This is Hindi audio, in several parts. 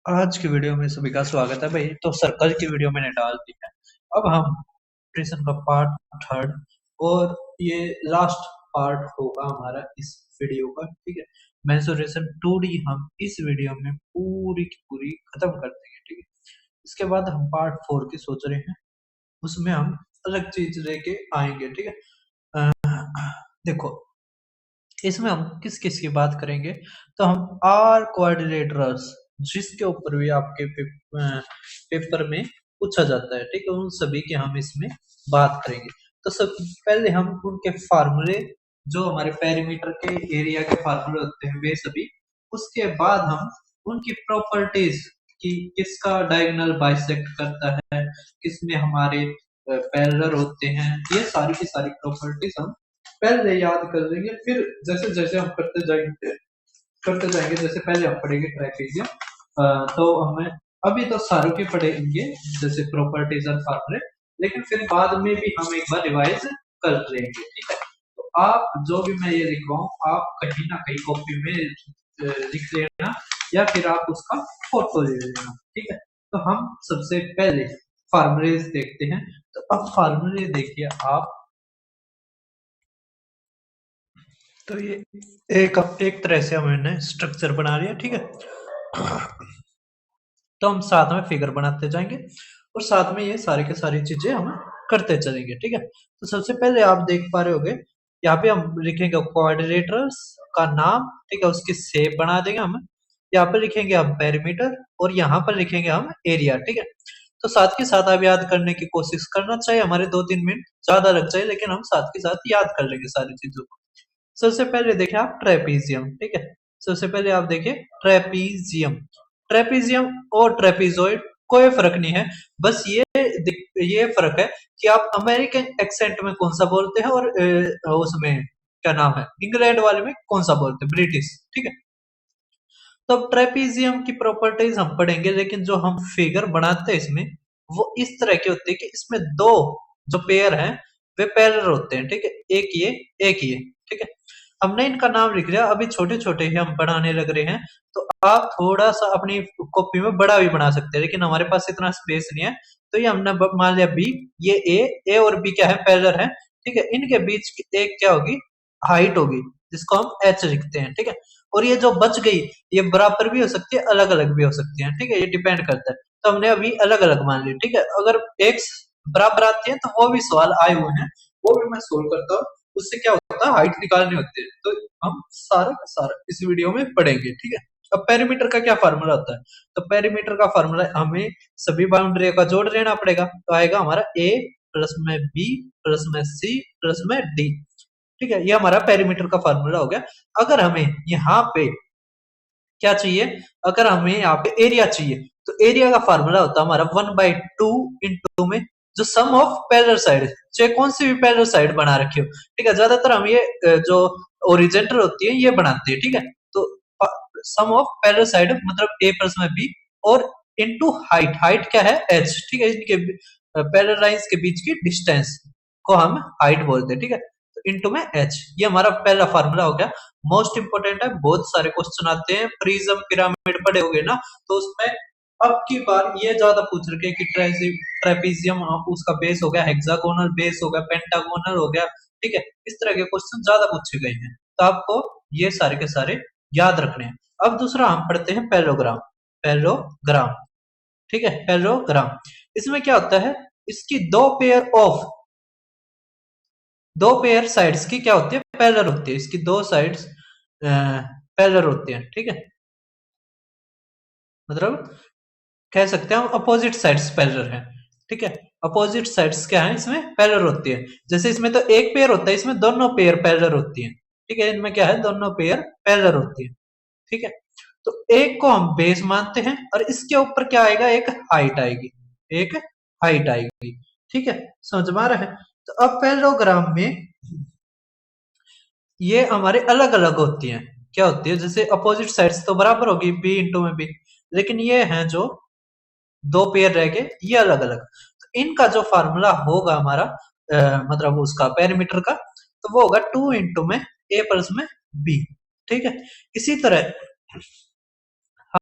आज की वीडियो में सभी का स्वागत है भाई। तो सर्कल की वीडियो मैंने डाल दी है। अब हम ट्यूशन का पार्ट थर्ड और ये लास्ट पार्ट होगा हमारा इस वीडियो का। ठीक है, मेंसुरेशन 2D हम इस वीडियो में पूरी की पूरी खत्म कर देंगे। ठीक है, इसके बाद हम पार्ट 4 की सोच रहे हैं, उसमें हम अलग चीज लेके आएंगे। ठीक है, देखो इसमें हम किस किस की बात करेंगे। तो हम आर क्वाड्रिलेटरल्स, जिसके ऊपर भी आपके पेपर में पूछा जाता है, ठीक है, उन सभी की हम इसमें बात करेंगे। तो सब पहले हम उनके फार्मूले, जो हमारे पेरीमीटर के एरिया के फार्मूले होते हैं, वे सभी। उसके बाद हम उनकी प्रॉपर्टीज कि किसका डायगोनल बाइसेक्ट करता है, किसमें हमारे पैरेलल होते हैं, ये सारी की सारी प्रॉपर्टीज हम पहले याद कर लेंगे। फिर जैसे जैसे हम करते जाएंगे, जैसे पहले हम पढ़ेंगे ट्रेपेजियम, तो हमें अभी तो सारों के पढ़ेंगे जैसे प्रॉपर्टीज और फार्मूले, लेकिन फिर बाद में भी हम एक बार रिवाइज कर लेंगे। ठीक है, तो आप जो भी मैं ये लिख रहा हूँ, आप कहीं ना कहीं कॉपी में लिख लेना, या फिर आप उसका फोटो ले लेना। ठीक है, तो हम सबसे पहले फार्मूले देखते हैं। तो अब फार्मूले देखिए आप। तो ये एक तरह से हमने स्ट्रक्चर बना लिया। ठीक है, तो हम साथ में फिगर बनाते जाएंगे और साथ में ये सारी की सारी चीजें हम करते चलेंगे। ठीक है, तो सबसे पहले आप देख पा रहे होगे, यहाँ पे हम लिखेंगे कोऑर्डिनेटर्स का नाम। ठीक है, उसकी शेप बना देंगे हम। यहाँ पे लिखेंगे हम पेरीमीटर और यहाँ पर लिखेंगे हम एरिया। ठीक है, तो साथ के साथ आप याद करने की कोशिश करना चाहिए, हमारे 2-3 मिनट ज्यादा लग जाए, लेकिन हम साथ के साथ याद कर लेंगे सारी चीजों को। सबसे पहले देखें आप ट्रेपीजियम। ठीक है, सबसे पहले आप देखिए ट्रेपीजियम। ट्रेपीजियम और ट्रेपीजोइड कोई फर्क नहीं है, बस ये फर्क है कि आप अमेरिकन एक्सेंट में कौन सा बोलते हैं और उसमें क्या नाम है, इंग्लैंड वाले में कौन सा बोलते हैं, ब्रिटिश। ठीक है, तो अब ट्रेपीजियम की प्रॉपर्टीज हम पढ़ेंगे, लेकिन जो हम फिगर बनाते हैं इसमें, वो इस तरह के होते हैं कि इसमें दो जो पेयर हैं वे पैरेलल होते हैं। ठीक है, एक ये। ठीक है, हमने इनका नाम लिख लिया, अभी छोटे छोटे ही हम बढ़ाने लग रहे हैं। तो आप थोड़ा सा अपनी कॉपी में बड़ा भी बना सकते हैं, लेकिन हमारे पास इतना स्पेस नहीं है। तो ये हमने मान लिया बी, ये ए और बी क्या है, पैरेलल है। ठीक है, इनके बीच की एक क्या होगी, हाइट होगी, जिसको हम एच लिखते हैं। ठीक है, और ये जो बच गई, ये बराबर भी हो सकती है, अलग अलग भी हो सकती है। ठीक है, ये डिपेंड करता है। तो हमने अभी अलग अलग मान ली। ठीक है, अगर एक्स बराबर आती है तो वो भी सवाल आए हुए हैं, वो भी मैं सोल्व करता हूँ। उससे क्या होता है, हाइट निकालनी होती है। तो हम सारा का सारा इस वीडियो में पढ़ेंगे। ठीक है, अब पेरीमीटर का क्या फार्मूला होता है। तो पेरीमीटर का फार्मूला, हमें सभी बाउंड्री का जोड़ लेना पड़ेगा। तो आएगा हमारा ए प्लस में बी प्लस में सी प्लस में डी। ठीक है, ये हमारा पेरीमीटर का फार्मूला हो गया। अगर हमें यहाँ पे क्या चाहिए, अगर हमें यहाँ पे एरिया चाहिए, तो एरिया का फार्मूला होता है हमारा 1/2 इंटू में जो सम ऑफ पैरेलल साइड, चाहे कौन सी भी पैरेलल साइड बना रखी हो। ठीक है, ज्यादातर हम ये जो ओरिजेंटल होती है ये बनाते हैं। ठीक है, तो सम ऑफ पैरेलल साइड मतलब ए प्लस में बी, और इनटू हाइट, हाइट क्या है, एच। ठीक है, इनके पैरेलल लाइंस के बीच की डिस्टेंस को हम हाइट बोलते हैं। ठीक है, तो इनटू में एच, ये हमारा पहला फार्मूला हो गया। मोस्ट इंपोर्टेंट है, बहुत सारे क्वेश्चन आते हैं, प्रिज्म पिरामिड पढ़े होगे ना, तो उसमें अब की बार ये ज्यादा पूछ रखे कि ट्रेपीजियम उसका बेस हो गया, हेक्सागोनल बेस हो गया, पेंटागोनल हो गया। ठीक है, इस तरह के क्वेश्चन ज्यादा पूछे गए हैं, तो आपको ये सारे के सारे याद रखने हैं। अब दूसरा हम पढ़ते हैं पैरेललोग्राम। पैरेललोग्राम, ठीक है, पैरेललोग्राम, इसमें क्या होता है, इसकी दो पेयर साइड्स की क्या होती है, पैरेलल होती है। इसकी दो साइड्स पैरेलल होती है। ठीक है, मतलब कह सकते हैं हम अपोजिट साइड्स पैरेलल है। ठीक है, अपोजिट साइड्स क्या है, इसमें पैरेलल होती है। जैसे इसमें तो एक पेयर होता है, इसमें दोनों पेयर पैरेलल होती है। ठीक है, इनमें क्या है, दोनों पेयर पैरेलल होती है। ठीक है, तो एक को हम बेस मानते हैं और इसके ऊपर क्या आएगा, एक हाइट आएगी, एक हाइट आएगी। ठीक है, समझ में आ रहा है। तो अब पैरेललोग्राम में ये हमारे अलग अलग होती हैं। क्या होती है, जैसे अपोजिट साइड्स तो बराबर होगी, बी इंटू में बी, लेकिन ये हैं जो दो पेयर रह गए, ये अलग अलग। तो इनका जो फार्मूला होगा हमारा, मतलब उसका पेरीमीटर का, तो वो होगा 2 इंटू में ए प्लस में बी। ठीक है, इसी तरह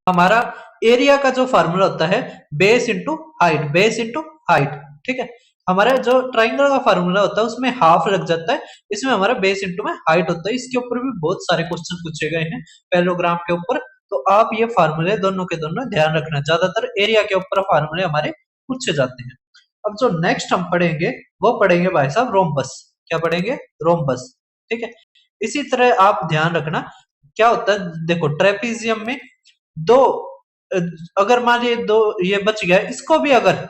हमारा एरिया का जो फार्मूला होता है base into height, base into height, ठीक है। हमारा जो ट्राइंगल का फार्मूला होता है उसमें हाफ लग जाता है, इसमें हमारा बेस इंटू में हाइट होता है। इसके ऊपर भी बहुत सारे क्वेश्चन पूछे गए हैं पैरेललोग्राम के ऊपर, तो आप ये फार्मूले दोनों के दोनों ध्यान रखना, ज्यादातर एरिया के ऊपर फार्मूले हमारे पूछे जाते हैं। अब जो नेक्स्ट हम पढ़ेंगे वो पढ़ेंगे भाई साहब रोम्बस। क्या पढ़ेंगे? रोम्बस, ठीक है। इसी तरह आप ध्यान रखना क्या होता है, देखो ट्रेपीजियम में दो, अगर मान लीजिए दो ये बच गया, इसको भी अगर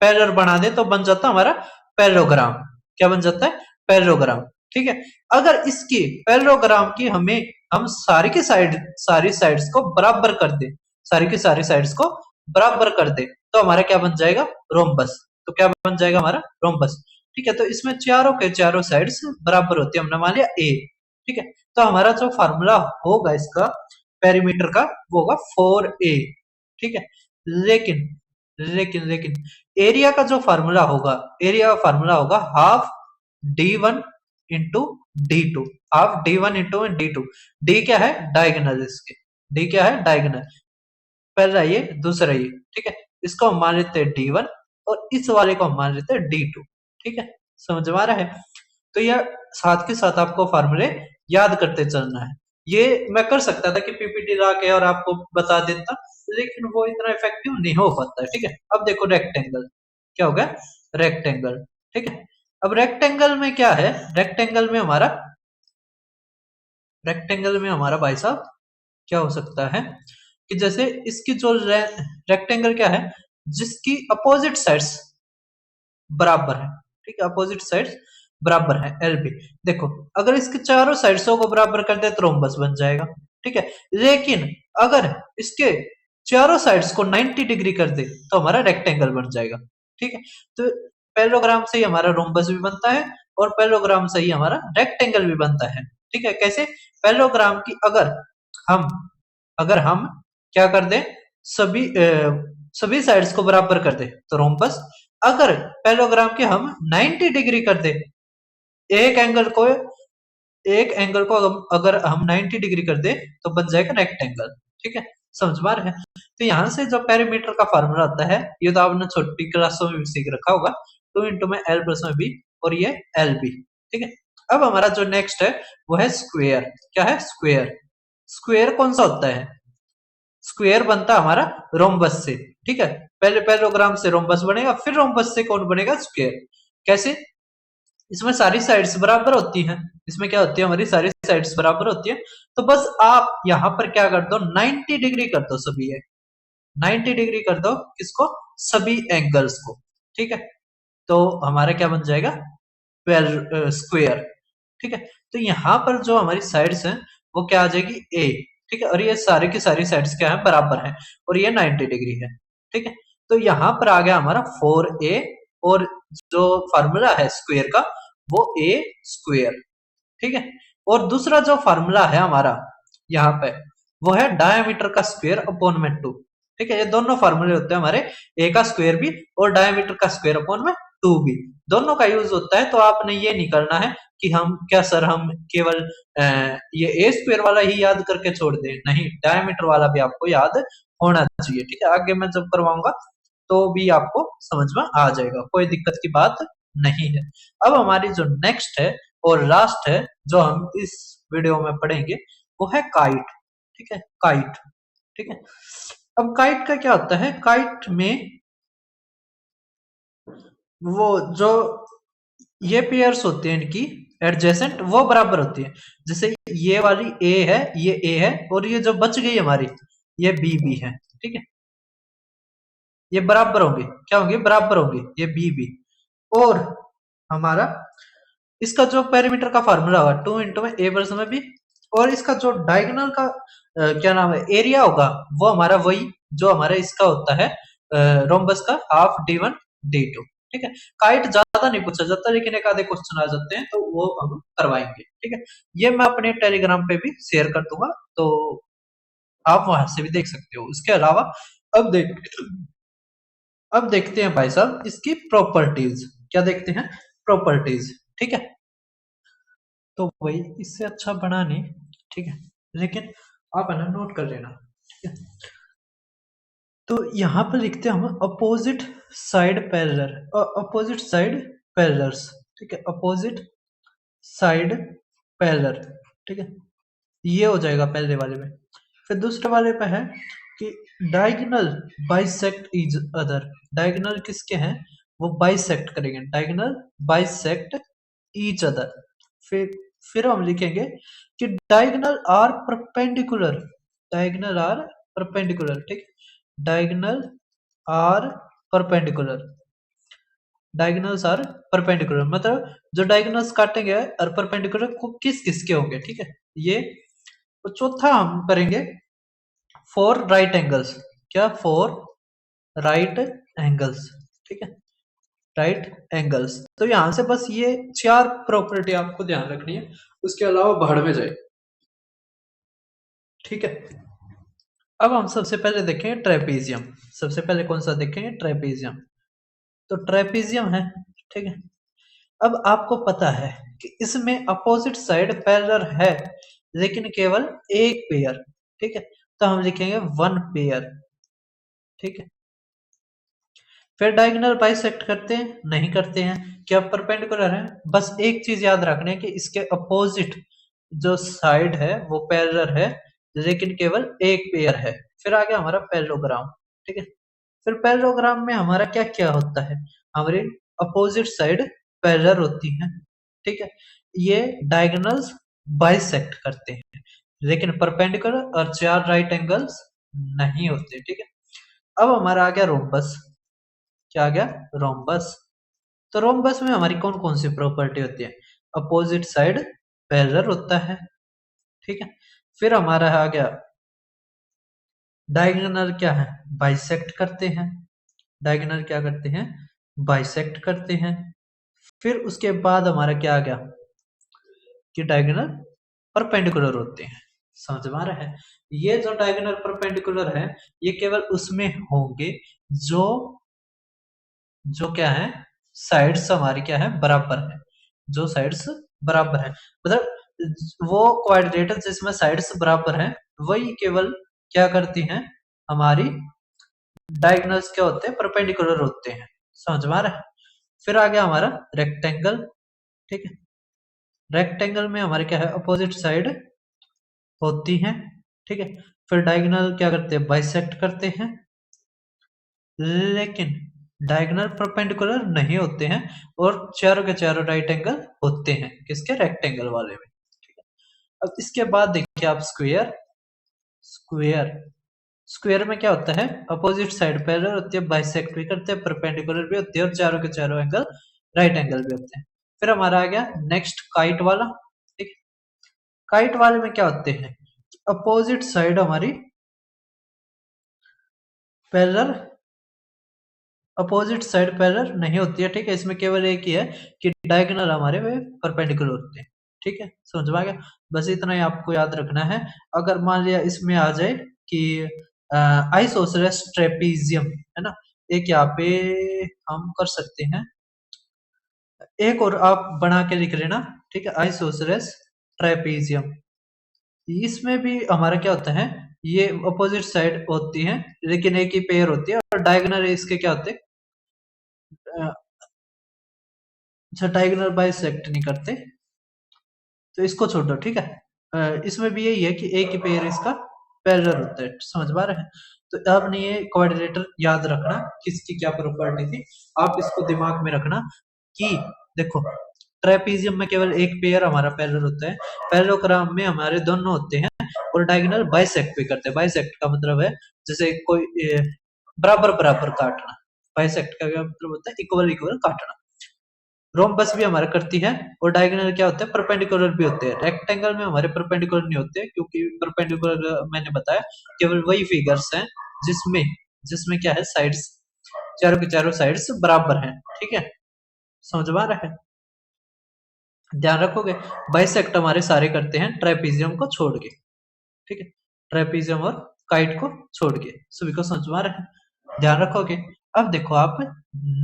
पैरेलल बना दे तो बन जाता है हमारा पैरेललोग्राम। क्या बन जाता है? पैरेललोग्राम, ठीक है। अगर इसकी पैरेललोग्राम की हम सारी की सारी साइड्स को बराबर कर दे, सारी की सारी साइड्स को बराबर कर दे तो हमारा क्या बन जाएगा? रोम्बस। तो क्या बन जाएगा हमारा? रोम्बस, ठीक है। तो इसमें चारों के चारों साइड्स बराबर होती है, हमने मान लिया ए, ठीक है। तो हमारा जो फार्मूला होगा इसका पेरीमीटर का वो होगा 4a, ठीक है। लेकिन लेकिन एरिया का जो फार्मूला होगा, एरिया का फार्मूला होगा half d1 into d2, half d1 into d2। d क्या है? डायगोनल इसके, d क्या है? डायगोनल। पहला ये, दूसरा ये, ठीक है। इसको हम मान लेते हैं d1 और इस वाले को हम मान लेते हैं d2, ठीक है। समझ में आ रहा है? तो यह साथ के साथ आपको फार्मूले याद करते चलना है। ये मैं कर सकता था कि पीपीटी ला के और आपको बता देता, लेकिन वो इतना इफेक्टिव नहीं हो पाता है, ठीक है। अब देखो रेक्टेंगल, क्या हो गया? रेक्टेंगल, ठीक है। अब रेक्टेंगल में क्या है? रेक्टेंगल में हमारा भाई साहब क्या हो सकता है कि जैसे इसकी जो रेक्टेंगल क्या है, जिसकी अपोजिट साइड्स बराबर है, ठीक है। अपोजिट साइड्स बराबर है एल बी। देखो अगर इसके चारों साइड्सों को बराबर कर दे तो रोम्बस बन जाएगा, ठीक है। लेकिन अगर इसके चारों साइड्स को 90 डिग्री कर दे तो हमारा रेक्टेंगल बन जाएगा, ठीक है। तो पैरेललोग्राम से ही हमारा रोम्बस भी बनता है और पैरेललोग्राम से ही हमारा रेक्टेंगल भी बनता है, ठीक है। कैसे? पैरेललोग्राम की हम अगर हम क्या कर दें, सभी साइड्स को बराबर कर दे तो रोम्बस। अगर पैरेललोग्राम के हम 90 डिग्री कर दे, एक एंगल को अगर हम 90 डिग्री कर दे तो बन जाएगा रेक्टेंगल, ठीक है। समझ पा रहे हैं? तो यहाँ से जो पेरीमीटर का फार्मूला आता है ये तो आपने छोटी क्लासों में भी सीख रखा होगा, 2 इंटू में एल प्लस में बी और ये एल बी, ठीक है। अब हमारा जो नेक्स्ट है वो है स्क्वेयर। क्या है? स्क्वेयर। स्क्वेयर कौन सा होता है? स्क्वेयर बनता है हमारा रोम्बस से, ठीक है। पहले पैरेललोग्राम से रोम्बस बनेगा, फिर रोम्बस से कौन बनेगा? स्क्वेयर। कैसे? इसमें सारी साइड्स बराबर होती हैं, इसमें क्या होती है? हमारी सारी साइड्स बराबर होती है। तो बस आप यहाँ पर क्या कर दो, 90 डिग्री कर दो सभी है, 90 डिग्री कर दो किसको? सभी एंगल्स को, ठीक है। तो हमारा क्या बन जाएगा? स्क्वेयर, ठीक है। तो यहाँ पर जो हमारी साइड्स हैं वो क्या आ जाएगी? ए, ठीक है। और ये सारे की सारी साइड्स क्या है? बराबर है और ये 90 डिग्री है, ठीक है। तो यहाँ पर आ गया हमारा 4a और जो फार्मूला है स्क्वेयर का वो ए स्क्वेयर, ठीक है। और दूसरा जो फार्मूला है हमारा यहाँ पे वो है डायमीटर का स्क्वायर अपॉन में 2, ठीक है। ये दोनों फार्मूले होते हैं हमारे, ए का स्क्वायर भी और डायमीटर का स्क्वायर अपॉन में 2 भी, दोनों का यूज होता है। तो आपने ये नहीं करना है कि हम क्या सर हम केवल ये ए स्क्वायर वाला ही याद करके छोड़ दें, नहीं, डायमीटर वाला भी आपको याद होना चाहिए, ठीक है। आगे मैं जब करवाऊंगा तो भी आपको समझ में आ जाएगा, कोई दिक्कत की बात नहीं है। अब हमारी जो नेक्स्ट है और लास्ट है जो हम इस वीडियो में पढ़ेंगे वो है काइट, ठीक है। काइट, ठीक है। अब काइट का क्या होता है? काइट में वो जो ये पेयर्स होते हैं इनकी एडजेसेंट वो बराबर होती है। जैसे ये वाली ए है, ये ए है और ये जो बच गई हमारी ये बी बी है, ठीक है। ये बराबर होंगे, क्या होंगे? बराबर होंगे, ये बी बी। और हमारा इसका जो पेरीमीटर का फार्मूला होगा 2 इंटू में ए वर्स में बी, और इसका जो डायगोनल का क्या नाम है, एरिया होगा वो हमारा वही जो हमारा इसका होता है रोम्बस का हाफ d1 d2, ठीक है। काइट ज्यादा नहीं पूछा जाता लेकिन एक आधे क्वेश्चन आ जाते हैं तो वो हम करवाएंगे, ठीक है। ये मैं अपने टेलीग्राम पे भी शेयर कर दूंगा तो आप वहां से भी देख सकते हो। इसके अलावा अब देख अब देखते हैं भाई साहब इसकी प्रॉपर्टीज। क्या देखते हैं? प्रॉपर्टीज, ठीक है। तो वही इससे अच्छा बना नहीं, ठीक है, लेकिन आप है ना नोट कर लेना, ठीक है। तो यहाँ पर लिखते हैं हम opposite side parallel, opposite side parallels, ठीक है, अपोजिट साइड पैरेलल, ठीक है, ये हो जाएगा पहले वाले में। फिर दूसरे वाले पे है कि diagonal bisect each other, diagonal किसके हैं, वो बाइसेक्ट करेंगे, डायगोनल बाइसेक्ट ईच अदर। फिर फिर हम लिखेंगे कि diagonal are perpendicular, diagonal are perpendicular, ठीक, diagonal are perpendicular, diagonals are perpendicular मतलब जो डायगोनल्स काटेंगे और परपेंडिकुलर को किस किसके होंगे, ठीक है ये। तो चौथा हम करेंगे फोर राइट एंगल्स, क्या, फोर राइट एंगल्स, ठीक है, राइट एंगल्स। तो यहां से बस ये चार प्रॉपर्टी आपको ध्यान रखनी है, उसके अलावा भाड़ में जाए, ठीक है। अब हम सबसे पहले देखेंगे ट्रेपीजियम, सबसे पहले कौन सा देखेंगे, ट्रेपीजियम। तो ट्रेपीजियम है, ठीक है। अब आपको पता है कि इसमें अपोजिट साइड पैरेलल है, लेकिन केवल एक पेयर, ठीक है, तो हम लिखेंगे वन पेयर, ठीक है। फिर डायगोनल बाइसेक्ट करते हैं, नहीं करते हैं, क्या परपेंडिकुलर है, बस एक चीज याद रखना है कि इसके अपोजिट जो साइड है वो पैरेलल है, लेकिन केवल एक पेयर है। फिर आ गया हमारा पैरेललोग्राम, ठीक है। फिर पैरेललोग्राम में हमारा क्या क्या होता है, हमारी अपोजिट साइड पैरेलल होती है, ठीक है, ये डायगोनल्स बाइसेक्ट करते हैं, लेकिन परपेंडिकुलर और चार राइट एंगल्स नहीं होते, ठीक है। अब हमारा आ गया रोम्बस, क्या आ गया, रोम्बस। तो रोम्बस में हमारी कौन कौन सी प्रॉपर्टी होती है, अपोजिट साइड पैरेलल होता है, ठीक है। फिर हमारा आ गया डायगोनल, क्या है, बाइसेक्ट करते हैं, डायगोनल क्या करते हैं, बाइसेक्ट करते हैं। फिर उसके बाद हमारा क्या आ गया कि डायगोनल परपेंडिकुलर होते हैं, समझ में आ रहा है। ये जो डायगोनल परपेंडिकुलर है ये केवल उसमें होंगे जो जो क्या है, साइड्स हमारी क्या है, बराबर है, जो साइड्स बराबर है, मतलब वो क्वाड्रिलेटरल जिसमें साइड्स बराबर हैं वही केवल क्या करती हैं, हमारी डायगोनल्स क्या होते हैं, परपेंडिकुलर होते हैं, समझ में आ रहा है। फिर आ गया हमारा रेक्टेंगल, ठीक है, रेक्टेंगल में हमारे क्या है, अपोजिट साइड होती हैं, ठीक है। फिर डायगोनल क्या करते हैं, बाइसेक्ट करते हैं, लेकिन डायगोनल परपेंडिकुलर नहीं होते हैं, और चारों के चारों राइट एंगल होते हैं, किसके, रेक्टेंगल वाले में, ठीक है। अब इसके बाद देखिए आप स्क्वायर, स्क्वायर, स्क्वायर में क्या होता है, अपोजिट साइड पैरेलल होती है, बाइसेक्ट भी करते हैं, परपेंडिकुलर भी होती है, और चारों के चारों एंगल राइट एंगल भी होते हैं। फिर हमारा आ गया नेक्स्ट काइट वाला, ठीक है। काइट वाले में क्या होते हैं, अपोजिट साइड हमारी पैरेलल, अपोजिट साइड पैरेलल नहीं होती है, ठीक है, इसमें केवल एक ही है कि डायगोनल हमारे वे परपेंडिकुलर होते हैं, ठीक है, समझ में आ गया। बस इतना ही आपको याद रखना है। अगर मान लिया इसमें आ जाए कि आइसोसेलेस ट्रेपीजियम, है ना, एक यहाँ पे हम कर सकते हैं, एक और आप बना के लिख लेना, ठीक है, आइसोसेलेस ट्रेपीजियम। इसमें भी हमारा क्या होता है, ये अपोजिट साइड होती है, लेकिन एक ही पेयर होती है, और डायगोनल इसके क्या होते हैं, अच्छा डायगोनल बाइसेक्ट नहीं करते, तो इसको छोड़ दो, ठीक है। इसमें भी यही है कि एक ही पेयर इसका पैरेलल होता है, समझ पा रहे हैं। तो आपने ये क्वाड्रिलेटर याद रखना, किसकी क्या प्रॉपर्टी थी, आप इसको दिमाग में रखना कि देखो ट्रेपीजियम में केवल एक पेयर हमारा पैरेलल होता है, पैरेललोग्राम में हमारे दोनों होते हैं, और डायगोनल बाइसेक्ट भी करते हैं। बाइसेक्ट का मतलब है जैसे कोई बराबर बराबर काटना, बाइसेक्ट का क्या मतलब होता है, इक्वल इक्वल काटना। रोम्बस भी हमारा करती है, और डायगोनल क्या होते हैं, परपेंडिकुलर भी होते हैं। रेक्टेंगल में हमारे परपेंडिकुलर नहीं होते, क्योंकि परपेंडिकुलर मैंने बताया केवल वही फिगर्स हैं जिसमें जिसमें क्या है, साइड्स, चारों के चारों साइड्स बराबर हैं, ठीक है, समझ में आ रहा है, ध्यान रखोगे। बाइसेक्ट हमारे सारे करते हैं ट्राइपीजियम को छोड़ के, ठीक है, ट्राइपीजियम और काइट को छोड़ के, सभी को समझ में आ रहा है, ध्यान रखोगे। अब देखो आप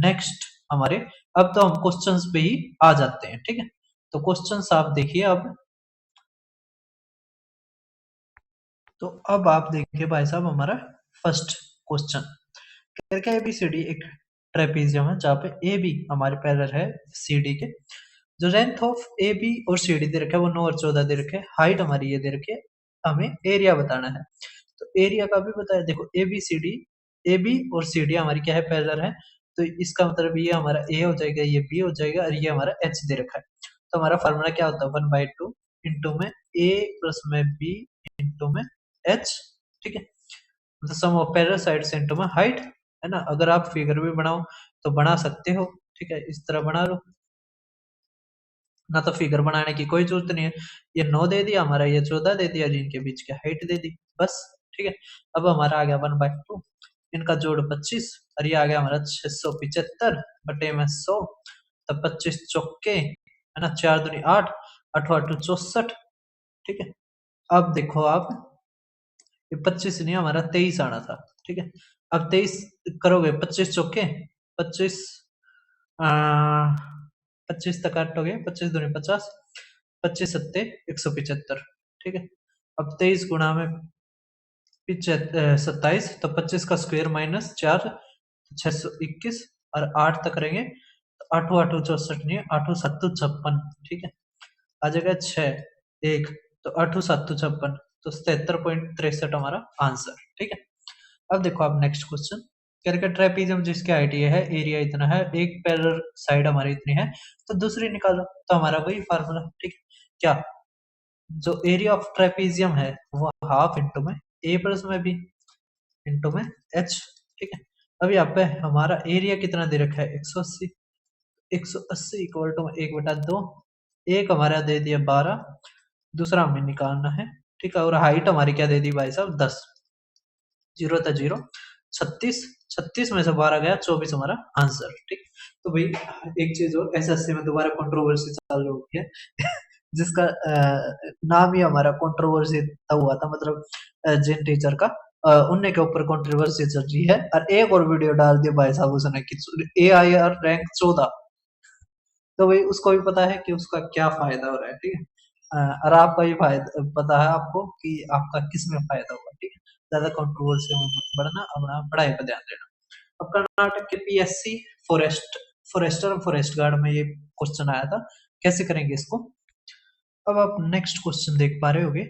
नेक्स्ट हमारे, अब तो हम क्वेश्चंस पे ही आ जाते हैं, ठीक है। तो क्वेश्चंस आप देखिए अब, तो अब आप देखिए भाई साहब हमारा फर्स्ट क्वेश्चन। करके ABCD एक ट्रेपीजियम है जहाँ पे AB हमारे पैरेलल है CD के। जो लेंथ ऑफ AB और CD दे रखा है वो 9 और 14 दे रखे है। हाइट हमारी ये दे रखी है, हमें एरिया बताना है। तो एरिया का भी बताया, देखो ABCD, AB और CD हमारी क्या है, पैरेलल है। तो इसका मतलब ये हमारा A हो जाएगा, ये B हो जाएगा और ये हमारा H दे रखा है। तो हमारा फार्मूला क्या होता है, 1/2 इंटू में A प्लस में B इंटू में H, ठीक है। मतलब सम ऑफ पैरेलल साइड्स इंटू में हाइट, है ना। अगर आप फिगर भी बनाओ तो बना सकते हो, ठीक है, इस तरह बना लो, ना तो फिगर बनाने की कोई जरूरत नहीं है। ये 9 दे दिया हमारा, ये 14 दे दिया, जिनके बीच की हाइट दे दी, बस, ठीक है। अब हमारा आ गया 1/2, इनका जोड़ 25 और ये आ गया हमारा 675 बटे में 100। तो 25 चौके, है ना, 4 दूनी 8, 8 8 64, ठीक है। अब देखो आप, ये 25 नहीं, हमारा 23 आना था, ठीक है। अब 23 करोगे, 25 चौके 25, 25 तक काटोगे, 25 दूनी 50, 25 सत्ते 175, ठीक है। अब 23 गुणा में 27, तो 25 का स्क्वायर माइनस 4, 621 और 8 तक करेंगे तो 8 8 64 नहीं, 8 7 56, ठीक है। आ जाएगा 6 1, तो 8 7 56, तो 77.63 हमारा आंसर, ठीक है। अब देखो आप नेक्स्ट क्वेश्चन, करके ट्रेपीजियम जिसकी हाइट ये है, एरिया इतना है, एक पैरेलल साइड हमारी इतनी है, तो दूसरी निकालो। तो हमारा वही फार्मूला, ठीक है। क्या, जो एरिया ऑफ ट्रेपीजियम है वो हाफ इंटू में ए प्लस में बी इंटू में एच, ठीक है। अब यहाँ पे हमारा एरिया कितना दे रखा है, 180, 180 इक्वल टू 1/2, एक हमारा दे दिया 12, दूसरा हमें निकालना है, ठीक है। और हाइट हमारी क्या दे दी भाई साहब, 10, 0 था 0, 36, 36 में से 12 गया, 24 हमारा आंसर, ठीक। तो भाई एक चीज और, SSC में दोबारा कंट्रोवर्सी चालू हो गई है जिसका नाम ही हमारा कंट्रोवर्सी तब हुआ था, मतलब जिन टीचर का उनने के ऊपर कंट्रोवर्सी चल रही है, और एक और वीडियो डाल दिया भाई साहब उसने कि AIR रैंक 14। तो भाई उसको भी पता है कि उसका क्या फायदा हो रहा है, ठीक है। और आपका भी फायदा पता है आपको कि आपका किस में फायदा होगा, ठीक है। ज्यादा कंट्रोवर्सी में मत बढ़ना, अपना पढ़ाई पर ध्यान देना। अब कर्नाटक के PSC फॉरेस्टर और फॉरेस्ट गार्ड में ये क्वेश्चन आया था, कैसे करेंगे इसको। अब आप नेक्स्ट क्वेश्चन देख पा रहे होगे,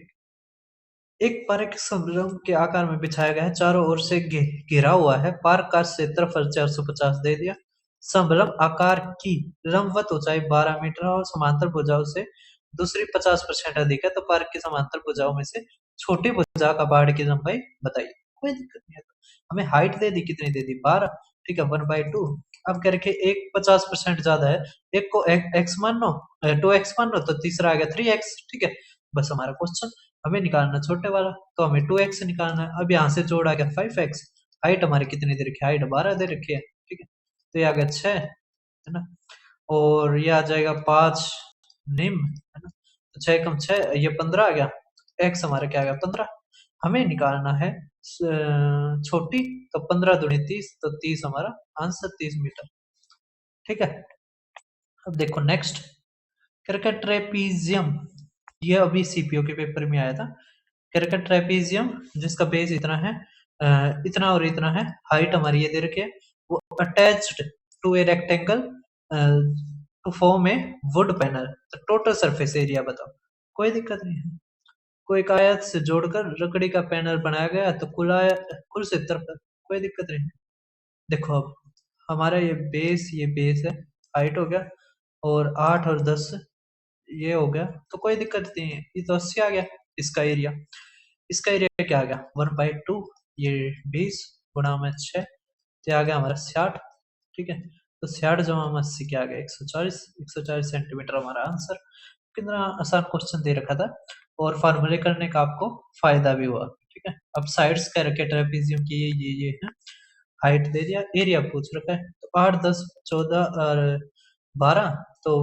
एक पार्क संलग्न के आकार में बिछाया गया है, चारों ओर से घिरा हुआ है। पार्क का क्षेत्रफल 450 दे दिया। समलंब आकार की लंबवत ऊंचाई 12 मीटर और समांतर भुजाओं से दूसरी 50% अधिक है, तो पार्क की समांतर भुजाओं में से छोटी भुजा का पहाड़ की लंबाई बताइए। कोई दिक्कत नहीं है, तो हमें हाइट दे दी, कितनी दे दी, 12, ठीक है, 1/2। अब करके एक 50% ज्यादा है, एक को एक्स मान लो, 2x मान लो, तो तीसरा आ गया 3x, ठीक है। बस हमारा क्वेश्चन, हमें निकालना छोटे वाला, तो हमें 2x निकालना है। अब यहाँ से जोड़ आ गया 5x, हाइट हमारी कितनी दे रखी है, हाइट 12 दे रखी है, ठीक है। तो ये आ गया 6, है ना, और ये आ जाएगा 5 निम, है ना, तो 6 कम 6, ये 15 आ गया, x हमारा क्या आ गया, 15। हमें निकालना है छोटी, तो 15 दूनी 30, तो 30 हमारा आंसर, 30 मीटर, ठीक है। अब देखो नेक्स्ट, क्रिकेट ट्रेपीजियम, ये अभी सीपीओ के पेपर में आया था। क्रिकेट ट्रेपीजियम जिसका बेस इतना है, इतना और इतना है, हाइट हमारी ये दे रखी है, वो attached to a rectangle to form a wood panel. तो टोटल सरफेस एरिया बताओ, कोई दिक्कत नहीं है। कोई एक आयत से जोड़कर लकड़ी का पैनल बनाया गया, तो कुल क्षेत्रफल, कोई दिक्कत नहीं है। देखो अब हमारा ये बेस है, हाइट हो गया, और 8 और 10 ये हो गया, तो कोई दिक्कत नहीं है, ये तो 80 आ गया। इसका एरिया, इसका एरिया क्या आ गया, 1/2, ये 20 गुणा में 6, ये आ गया हमारा 60, ठीक है। तो 60 जमा में 80 क्या आ गया, 140, 140 सेंटीमीटर हमारा आंसर। कितना आसान क्वेश्चन दे रखा था, और फार्मूले करने का आपको फायदा भी हुआ, ठीक है। अब साइड्स क्या रखे ट्रेपीजियम की, ये है, हाइट दे दिया, एरिया पूछ रखा है, तो 8 10 14 और 12, तो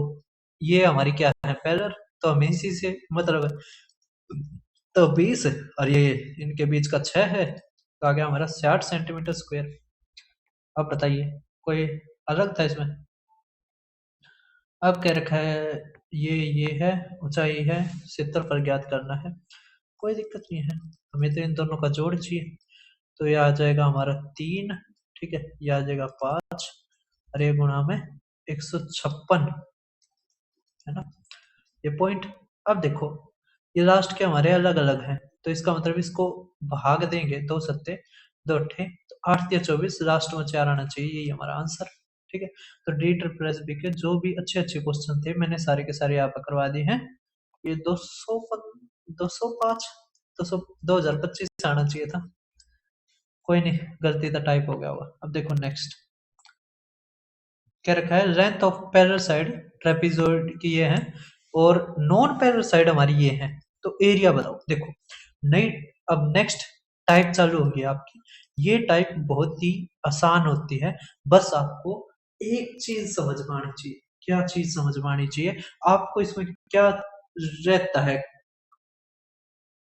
ये हमारी क्या है, पैरेलल, तो हमें इसी से मतलब है। तो 20 और ये इनके बीच का 6 है, तो आ गया हमारा 60 सेंटीमीटर स्क्वायर। अब बताइए, कोई अलग था इसमें। अब कह रखा है, ये है, ऊंचाई है, क्षेत्रफल ज्ञात करना है, कोई दिक्कत नहीं है, हमें तो इन दोनों का जोड़ चाहिए। तो ये आ जाएगा हमारा 3, ठीक है, ये आ जाएगा 5 और ये गुणा में 156, है ना, ये पॉइंट। अब देखो ये लास्ट के हमारे अलग अलग हैं, तो इसका मतलब इसको भाग देंगे, 2 सत्ते 2 अट्ठे, तो 8 या 24, लास्ट में 4 आना चाहिए, यही हमारा आंसर। ठीक है, तो डी ट्रिपल एस बी के जो भी अच्छे अच्छे क्वेश्चन थे मैंने सारे के सारे यहाँ पर करवा दिए हैं। ये 205 200 2025 आना चाहिए था, कोई नहीं, गलती तो टाइप हो गया होगा। अब देखो नेक्स्ट क्या रखा है, length of parallel side trapezoid की ये है और नॉन पैरेलल साइड हमारी ये है, तो एरिया बताओ। देखो नई, अब नेक्स्ट टाइप चालू होगी आपकी। ये टाइप बहुत ही आसान होती है, बस आपको एक चीज समझ में आनी चाहिए। क्या चीज समझ में आनी चाहिए आपको, इसमें क्या रहता है,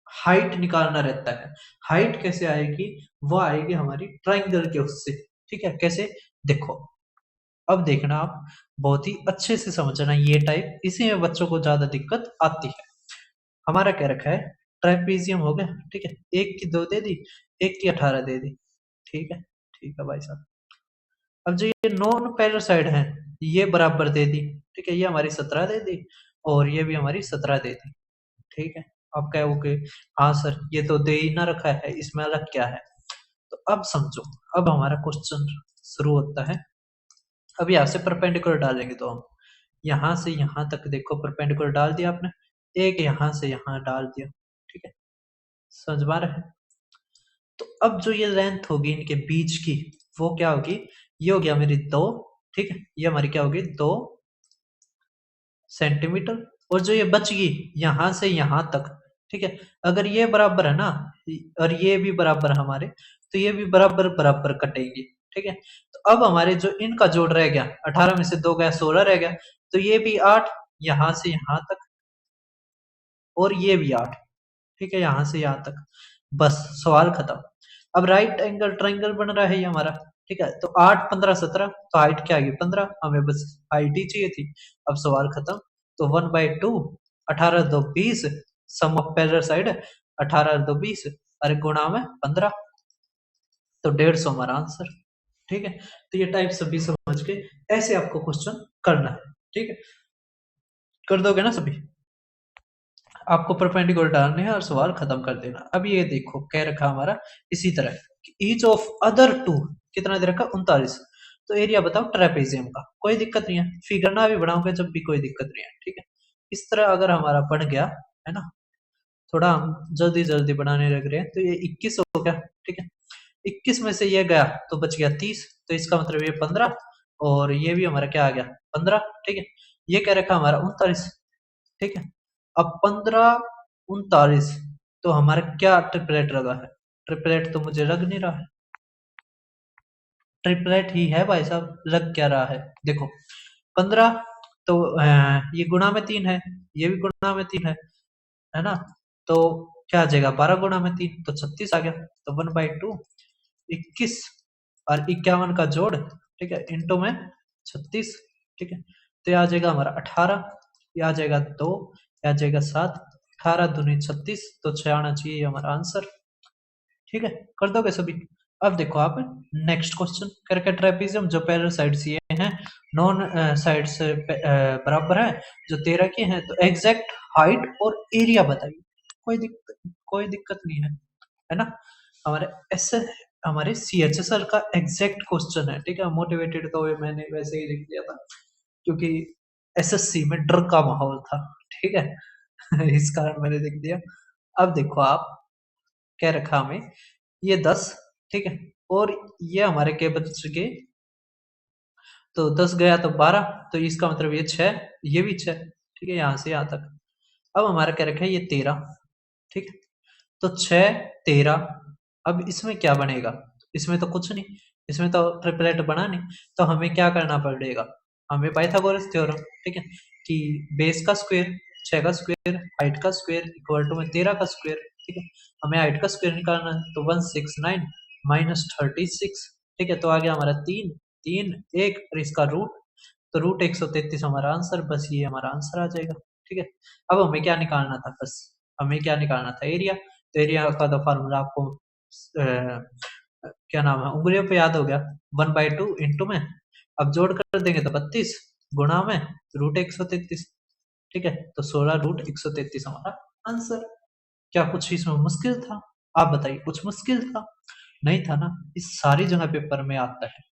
हाइट निकालना रहता है। हाइट कैसे आएगी, वो आएगी हमारी ट्राइंगल के उससे। ठीक है, कैसे, देखो अब देखना आप, बहुत ही अच्छे से समझना ये टाइप, इसी में बच्चों को ज्यादा दिक्कत आती है। हमारा क्या रखा है, ट्राइपेजियम हो गया, ठीक है, एक की 2 दे दी, एक की 18 दे दी, ठीक है, ठीक है भाई साहब। अब जो ये नॉन पैरेलल साइड है, ये बराबर दे दी, ठीक है, ये हमारी 17 दे दी और ये भी हमारी 17 दे दी, ठीक है। आप कहोगे हाँ सर ये तो दे ही ना रखा है, इसमें अलग क्या है, तो अब समझो, अब हमारा क्वेश्चन शुरू होता है। अब यहाँ से परपेंडिकुलर डालेंगे, तो हम यहाँ से यहाँ तक देखो परपेंडिकुलर डाल दिया आपने, एक यहाँ से यहाँ डाल दिया, ठीक है, समझ में आ रहा है। तो अब जो ये लेंथ होगी इनके बीच की, वो क्या होगी, ये हो गया मेरी 2, ठीक है, ये हमारी क्या होगी 2 सेंटीमीटर, और जो ये बच गई यहाँ से यहाँ तक, ठीक है, अगर ये बराबर है ना और ये भी बराबर हमारे, तो ये भी बराबर बराबर कटेंगे, ठीक है। तो अब हमारे जो इनका जोड़ रह गया, 18 में से 2 गया 16 रह गया, तो ये भी 8 यहाँ से यहाँ तक और ये भी 8, ठीक है, यहाँ से यहाँ तक, बस सवाल खत्म। अब राइट एंगल ट्राइंगल बन रहा है ये हमारा, ठीक है, तो 8 15 17, तो हाइट क्या आ गई 15, हमें बस हाइट ही चाहिए थी। अब सवाल खत्म, तो 1/2, 18 2 20, सम ऑफ पैरेलल साइड 18 2 20 अरे गुणा में 15, तो 150 हमारा आंसर। ठीक है, तो ये टाइप सभी समझ के ऐसे आपको क्वेश्चन करना है, ठीक है, कर दोगे ना सभी, आपको परपेंडिकुलर डालने हैं और सवाल खत्म कर देना। अब ये देखो कह रखा हमारा इसी तरह, ईच ऑफ अदर टू, कितना दे रखा 39, तो एरिया बताओ ट्रेपेजियम का, कोई दिक्कत नहीं है, फिगर ना भी बनाओगे जब भी कोई दिक्कत नहीं है, ठीक है। इस तरह अगर हमारा बन गया, है ना, थोड़ा हम जल्दी जल्दी बनाने लग रहे हैं, तो ये 21 हो गया, ठीक है, 21 में से ये गया तो बच गया 30, तो इसका मतलब ये 15 और ये भी हमारा क्या आ गया 15, ठीक है, ये कह रखा हमारा 39, ठीक है। अब 15 39, तो हमारा क्या ट्रिपलेट लगा है, ट्रिपलेट तो मुझे लग नहीं रहा है, ट्रिपलेट ही है भाई साहब, लग क्या रहा है, देखो 15, तो ये गुणा में 3 है, ये भी गुणा में 3 है ना, तो क्या आ जाएगा 12 गुणा में 3, तो 36 आ गया, तो 1/2 21 और 51 का जोड़, ठीक है, इंटू में 36, ठीक है, तो ये आ जाएगा हमारा 18, ये आ जाएगा 2, ये आ जाएगा 7, 18 दूनी 36, तो 6 आना चाहिए हमारा आंसर, ठीक है, कर दोगे सभी। अब देखो आप नेक्स्ट क्वेश्चन करके, ट्रेपेजियम जो पैरेलल साइड्स ये हैं, नॉन साइड्स बराबर है, जो 13 के हैं, तो एग्जैक्ट हाइट और एरिया बताइए, कोई दिक्कत नहीं है ना, हमारे ऐसे हमारे CHSL का एग्जैक्ट क्वेश्चन है, ठीक है, मोटिवेटेड तो मैंने वैसे ही लिख दिया था क्योंकि SSC में डर का माहौल था, ठीक है इस कारण मैंने लिख दिया। अब देखो आप, क्या रखा हमें, ये 10, ठीक है, और ये हमारे के बच गए, तो 10 गया तो 12, तो इसका मतलब ये 6, ये भी 6, ठीक है, यहाँ से यहाँ तक। अब हमारा क्या रखा है, ये 13, ठीक है, तो 6 13, अब इसमें क्या बनेगा, इसमें तो कुछ नहीं, इसमें तो ट्रिपलेट बना नहीं, तो हमें क्या करना पड़ेगा, हमें पाइथागोरस थ्योरम, ठीक है, कि बेस का स्क्वायर 6 का स्क्वायर हाइट का स्क्वायर इक्वल टू में 13 का स्क्वायर, ठीक है, हमें हाइट का स्क्वायर निकालना है, तो 169 माइनस 36, ठीक है, तो आ गया हमारा 3 3 1 और इसका रूट, तो रूट 133 हमारा आंसर, बस ये हमारा आंसर आ जाएगा, ठीक है। अब हमें क्या निकालना था, बस हमें क्या निकालना था, एरिया, तो एरिया का तो फार्मूला आपको क्या नाम है, उंगलियों पे याद हो गया, 1/2 इंटू में, अब जोड़ कर देंगे तो 32 गुणा में √133, ठीक है, तो 16 √133 हमारा आंसर। क्या कुछ इसमें मुश्किल था? आप बताइए, कुछ मुश्किल था? नहीं था ना, इस सारी जगह पेपर में आता है।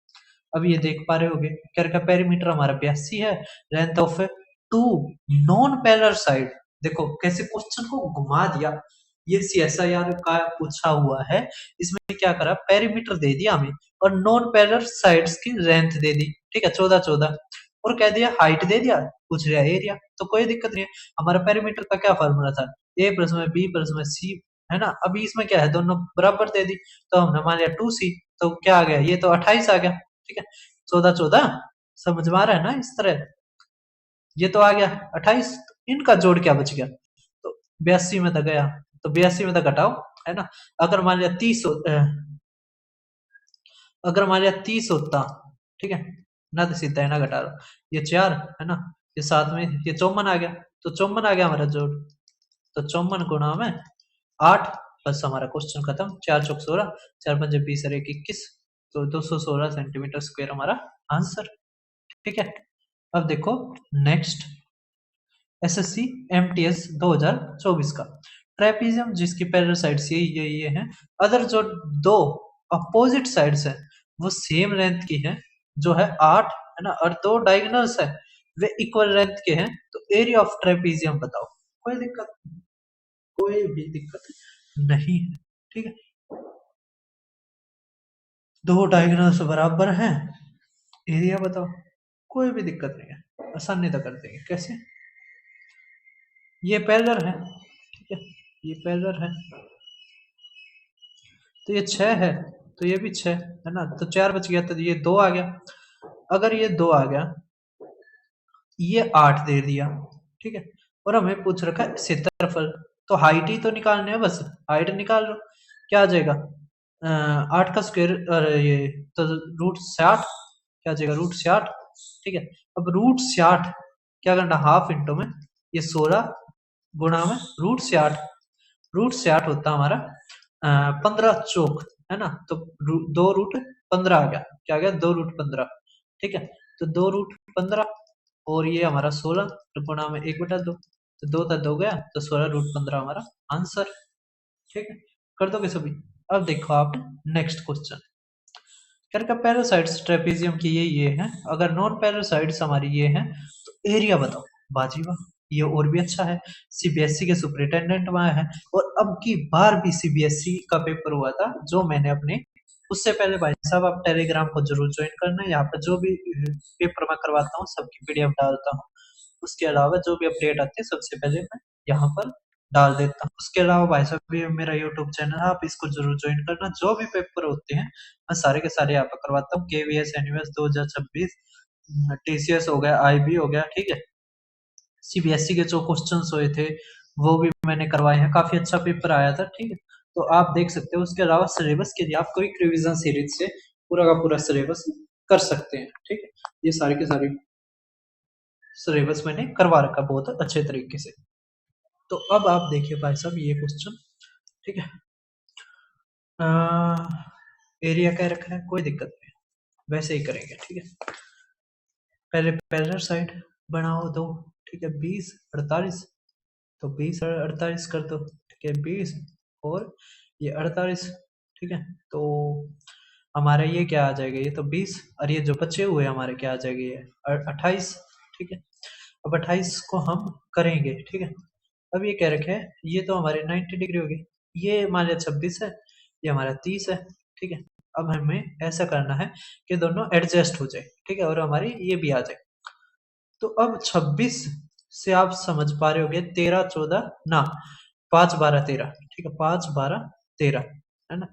अब ये देख पा रहे होगे, कर्व का पेरीमीटर हमारा 82 है, length of two non parallel side. देखो कैसे क्वेश्चन को घुमा दिया, ये CSIR का पूछा हुआ है, इसमें क्या करा, पेरीमीटर दे दिया हमें और नॉन पैरेलल साइड्स की लेंथ दे दी, ठीक है, 14 14, और कह दिया हाइट दे दिया, पूछ रहा एरिया, तो कोई दिक्कत नहीं है। हमारा पेरीमीटर का क्या फॉर्मूला था, a प्लस में b प्लस में c, है ना। अभी इसमें क्या है, दोनों बराबर दे दी, तो हमने मान लिया 2c, तो क्या आ गया, ये तो 28 आ गया, ठीक है, 14 14, समझ में आ रहा है ना इस तरह, ये तो आ गया 28, इनका जोड़ क्या बच गया, तो 82 में तो गया, तो 82 में तो घटाओ, है ना। अगर मान लिया 30 अगर मान लिया 30 होता, ठीक है ना, तो सीधा है ना, घटा लो, ये 4 है ना, ये साथ में ये 54 आ गया, तो 54 आ गया हमारा जोड़, तो 54 गुणा में 8, बस हमारा क्वेश्चन खत्म, 4 चौक 16, 4 पंजे 20 और 1 21, तो 216 सेंटीमीटर स्क्वायर हमारा आंसर, ठीक है। अब देखो नेक्स्ट, SSC MTS 2024 का ट्रेपीजियम जिसकी पैरेलल साइड्स ये हैं, अदर जो दो अपोजिट साइड्स हैं वो सेम लेंथ की हैं, जो है 8, है ना, और दो डायगोनल्स है वे इक्वल लेंथ के हैं, तो एरिया ऑफ ट्रेपीजियम बताओ। कोई दिक्कत, कोई भी दिक्कत नहीं है, ठीक है, दो डायगोनल्स बराबर हैं, एरिया बताओ, कोई भी दिक्कत नहीं है, आसानी से कर देंगे। कैसे, ये पैरेलल है, ठीक है, ये पैरेलल है, तो ये 6 है, तो ये भी 6 है ना, तो 4 बच गया, तो ये 2 आ गया। अगर ये 2 आ गया, ये 8 दे दिया, ठीक है, और हमें पूछ रखा है क्षेत्रफल, तो हाइट ही तो निकालने है, बस हाइट निकाल लो, क्या आ जाएगा, 8 का स्क्वायर, अरे ये तो √60, क्या आ जाएगा, √60, ठीक है। अब √60 क्या करना, हाफ इंटू में ये 16 गुणा में √60 होता हमारा 15 चौक, है ना, तो 2 √15 आ गया, क्या आ गया, 2 √15, ठीक है, तो 2 √15 और ये हमारा 16 गुणा में 1/2, तो 2 था 2 गया, तो 16 √15 हमारा आंसर, ठीक है, कर दोगे सभी। अब देखो आप नेक्स्ट क्वेश्चन, क्या का पैरासाइट्स ट्रेपेजियम की ये हैं, अगर नॉन पैरासाइट्स हमारी ये हैं, तो एरिया बताओ, बाजी वाह, ये और भी अच्छा है, CBSE के सुपरिटेंडेंट वहां है, और अब की बार भी CBSE का पेपर हुआ था जो मैंने अपने, उससे पहले भाई साहब आप टेलीग्राम को जरूर ज्वाइन करना, यहाँ पर जो भी पेपर मैं करवाता हूँ सबकी PDF डालता हूँ, उसके अलावा जो भी अपडेट आती है सबसे पहले मैं यहाँ पर डाल देता हूँ। उसके अलावा भाई साहब भी मेरा यूट्यूब चैनल है, आप इसको जरूर ज्वाइन करना, जो भी पेपर होते हैं मैं सारे के सारे यहाँ पर करवाता हूँ, KVS NUS 2026, TCS हो गया, IB हो गया, ठीक है, CBSE के जो क्वेश्चंस हुए थे वो भी मैंने करवाए हैं, काफी अच्छा पेपर आया था, ठीक है, तो आप देख सकते हो। उसके अलावा सिलेबस के लिए आप कोई रिवीजन सीरीज से पूरा का पूरा सिलेबस कर सकते हैं, ठीक है, ये सारी के सारी सिलेबस मैंने करवा रखा बहुत अच्छे तरीके से। तो अब आप देखिए भाई साहब ये क्वेश्चन, ठीक है, एरिया क्या रखा है, कोई दिक्कत नहीं, वैसे ही करेंगे, ठीक है। पहले पैरेलल साइड बनाओ दो, ठीक है, 20 48, तो 20 और 48 कर दो, ठीक है, 20 और ये 48, ठीक है, तो हमारा ये क्या आ जाएगा, ये तो 20, और ये जो बचे हुए हमारे क्या आ जाएगा, ये 28, ठीक है। अब 28 को हम करेंगे, ठीक है, अब ये क्या रखे है, ये तो हमारे 90 डिग्री हो गई, ये मान लिया 26 है, ये हमारा 30 है, ठीक है। अब हमें ऐसा करना है कि दोनों एडजस्ट हो जाए, ठीक है, और हमारी ये भी आ जाए, तो अब 26 से आप समझ पा रहे होगे, 13 14 ना, 5 12 13, ठीक है, 5 12 13, है ना,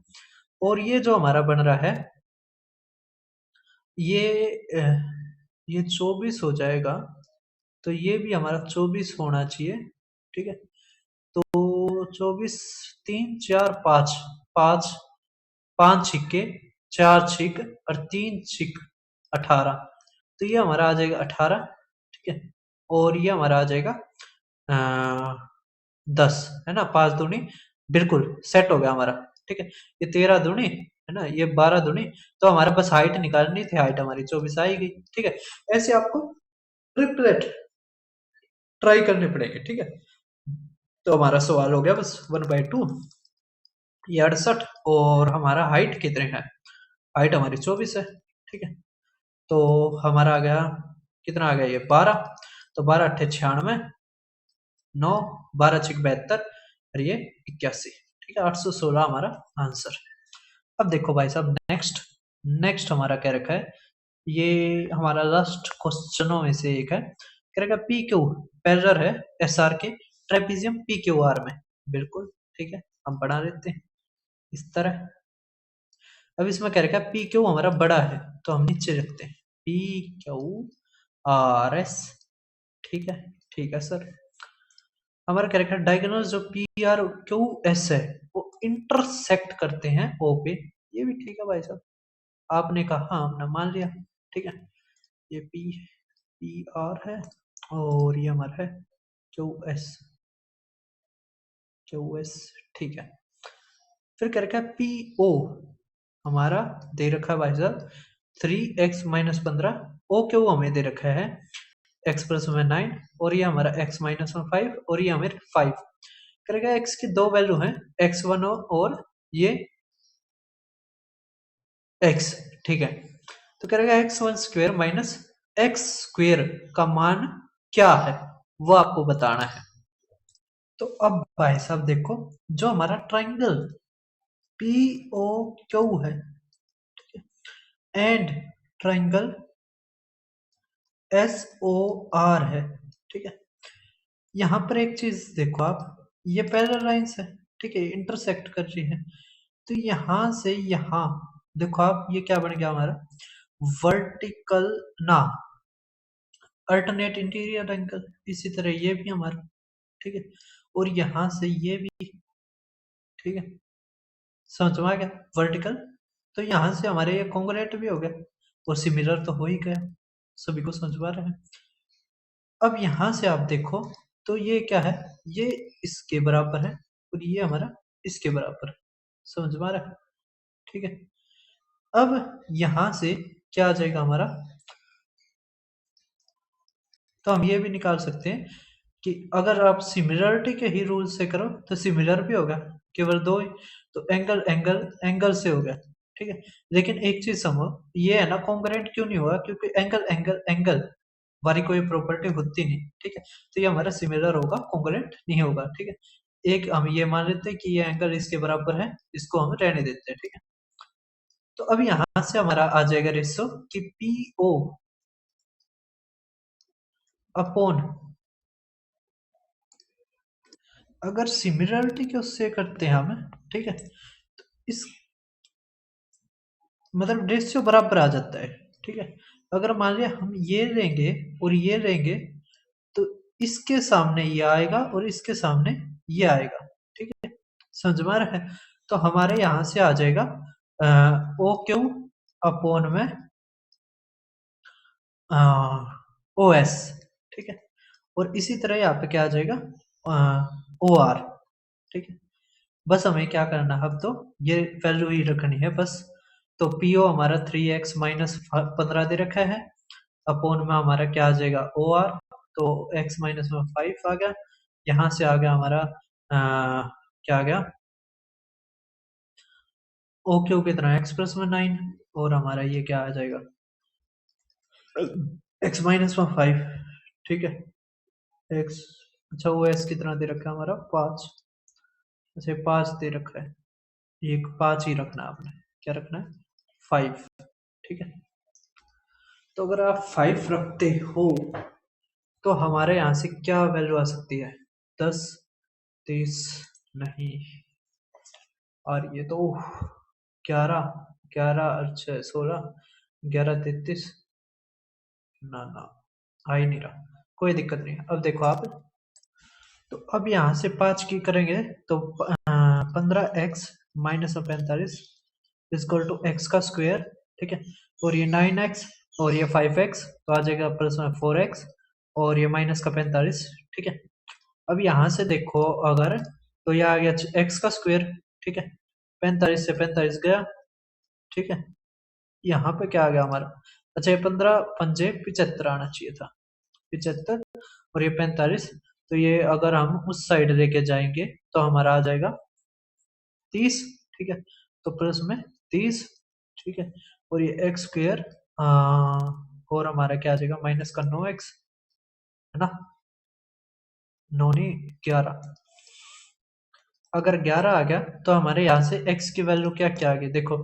और ये जो हमारा बन रहा है, ये ये 24 हो जाएगा, तो ये भी हमारा 24 होना चाहिए, ठीक है, तो 24 3 4 5 5 5 छिक्के 4 छिक और 3 छिक 18, तो ये हमारा आ जाएगा 18, ठीक है, और ये हमारा आ जाएगा 10, है ना, 5 दूनी बिल्कुल सेट हो गया हमारा, ठीक है, ये 13 दूनी, है है ना, ये 12 दूनी, तो हमारा बस हाइट निकालनी थी, हाइट हमारी 24 आई गई। ठीक है, ऐसे आपको ट्रिपलेट ट्राई करने पड़ेंगे। ठीक है, तो हमारा सवाल हो गया बस 1/2, ये 68, और हमारा हाइट कितने है, हाइट हमारी 24 है। ठीक है, तो हमारा आ गया, कितना आ गया ये 12, तो 12 अट्ठे 96, 9 12 छिक 72, और ये 81। ठीक है, 816 हमारा आंसर। अब देखो भाई साहब, नेक्स्ट नेक्स्ट हमारा क्या रखा है, ये हमारा लास्ट क्वेश्चनों में से एक है। क्या रखा, पी क्यू पैरेलल है एस आर के ट्रेपीजियम पी क्यू आर में, बिल्कुल ठीक है, हम बना लेते हैं इस तरह। अब इसमें क्या रखा है, पी क्यू हमारा बड़ा है, तो हम नीचे रखते हैं पी क्यू आर एस। ठीक है सर। हमारा क्या रखा है, डायगोनल जो पी आर क्यू एस है वो इंटरसेक्ट करते हैं ओ पे, ये भी ठीक है भाई साहब, आपने कहा, हाँ हमने मान लिया। ठीक है, ये पी पी आर है, और ये हमारा है क्यू एस। ठीक है, फिर क्या रखा है, पी ओ हमारा दे रखा है भाई साहब 3x-15, ओ क्यू हमें दे रखा है x प्लस में 9, और ये हमारा x माइनस में 5, और ये हमें 5 करेगा। x की दो वैल्यू हैं, x1 और ये x। ठीक है, तो करेगा x1 square minus x square का मान क्या है, वो आपको बताना है। तो अब भाई साहब देखो, जो हमारा ट्राइंगल पी ओ क्यू है, and triangle S O R है, ठीक है, यहाँ पर एक चीज देखो आप, ये पैरेलल लाइंस है, ठीक है, इंटरसेक्ट कर रही है, तो यहाँ से यहाँ देखो आप, ये क्या बन गया हमारा वर्टिकल ना अल्टरनेट इंटीरियर एंगल। इसी तरह ये भी हमारा, ठीक है, और यहाँ से ये भी, ठीक है, समझ में आ गया वर्टिकल, तो यहाँ से हमारे ये कॉन्ग्रुएंट भी हो गया, और सिमिलर तो हो ही गया, सभी को समझ में आ रहा है। अब यहाँ से आप देखो, तो ये क्या है, ये इसके बराबर है, और ये हमारा इसके बराबर है, समझ में आ रहा है। ठीक है, अब यहाँ से क्या आ जाएगा हमारा, तो हम ये भी निकाल सकते हैं कि अगर आप सिमिलरिटी के ही रूल से करो तो सिमिलर भी होगा, केवल दो ही, तो एंगल एंगल एंगल से हो गया। ठीक है, लेकिन एक चीज समझो, ये है ना कॉन्ग्रुएंट क्यों नहीं हुआ, क्योंकि एंगल एंगल एंगल वाली कोई प्रॉपर्टी होती नहीं। ठीक है, तो ये हमारा सिमिलर होगा, कॉन्ग्रुएंट नहीं होगा। ठीक है, एक हम ये मान लेते हैं कि ये एंगल इसके बराबर है, इसको हम रहने देते हैं। ठीक है, तो अब यहाँ से हमारा आ जाएगा रेशो कि पी ओ अपॉन, अगर सिमिलरिटी के उससे करते हैं हम, ठीक है, तो इस मतलब रेशियो बराबर आ जाता है। ठीक है, अगर मान लिया हम ये लेंगे और ये लेंगे, तो इसके सामने ये आएगा और इसके सामने ये आएगा। ठीक है, समझ में आ रहा है, तो हमारे यहाँ से आ जाएगा ओ क्यू अपॉन में ओ एस। ठीक है, और इसी तरह यहाँ पे क्या आ जाएगा ओ आर। ठीक है, बस हमें क्या करना है, अब तो ये वैल्यू ही रखनी है बस। तो पीओ हमारा 3x-15 दे रखा है, अपॉन में हमारा क्या आ जाएगा ओ आर, तो x माइनस में 5 आ गया, यहाँ से आ गया हमारा क्या आ गया, ओ क्यू कितना x प्लस में 9, और हमारा ये क्या आ जाएगा x माइनस में 5। ठीक है, x, अच्छा ओ एस कितना दे रखा है हमारा 5, अच्छा 5 दे रखा है, ये 5 ही रखना है आपने, क्या रखना है 5। ठीक है, तो अगर आप 5 रखते हो तो हमारे यहाँ से क्या वैल्यू आ सकती है, 10 30 नहीं, और ये तो 11 11 अच्छा 16 11 33, ना ना आ ही नहीं रहा, कोई दिक्कत नहीं है। अब देखो आप, तो अब यहाँ से 5 की करेंगे, तो 15x-45 इजक्वल टू एक्स का स्क्वायर। ठीक है, और ये 9x और ये 5x, तो आ जाएगा प्लस में 4x, और ये माइनस का 45। ठीक है, अब यहाँ से देखो अगर, तो यह आ गया x का स्क्वायर। ठीक है, 45 से 45 गया, ठीक है। यहाँ पे क्या आ गया हमारा, अच्छा ये 15 पंजे 75 आना चाहिए था, 75 और ये 45, तो ये अगर हम उस साइड लेके जाएंगे तो हमारा आ जाएगा 30, ठीक है। तो प्लस में 30, ठीक है। और ये एक्स स्क्वेयर और हमारा क्या आ जाएगा, माइनस का 9x, है ना, 9 नहीं 11, अगर 11 आ गया तो हमारे यहाँ से x की वैल्यू क्या क्या आ गई देखो,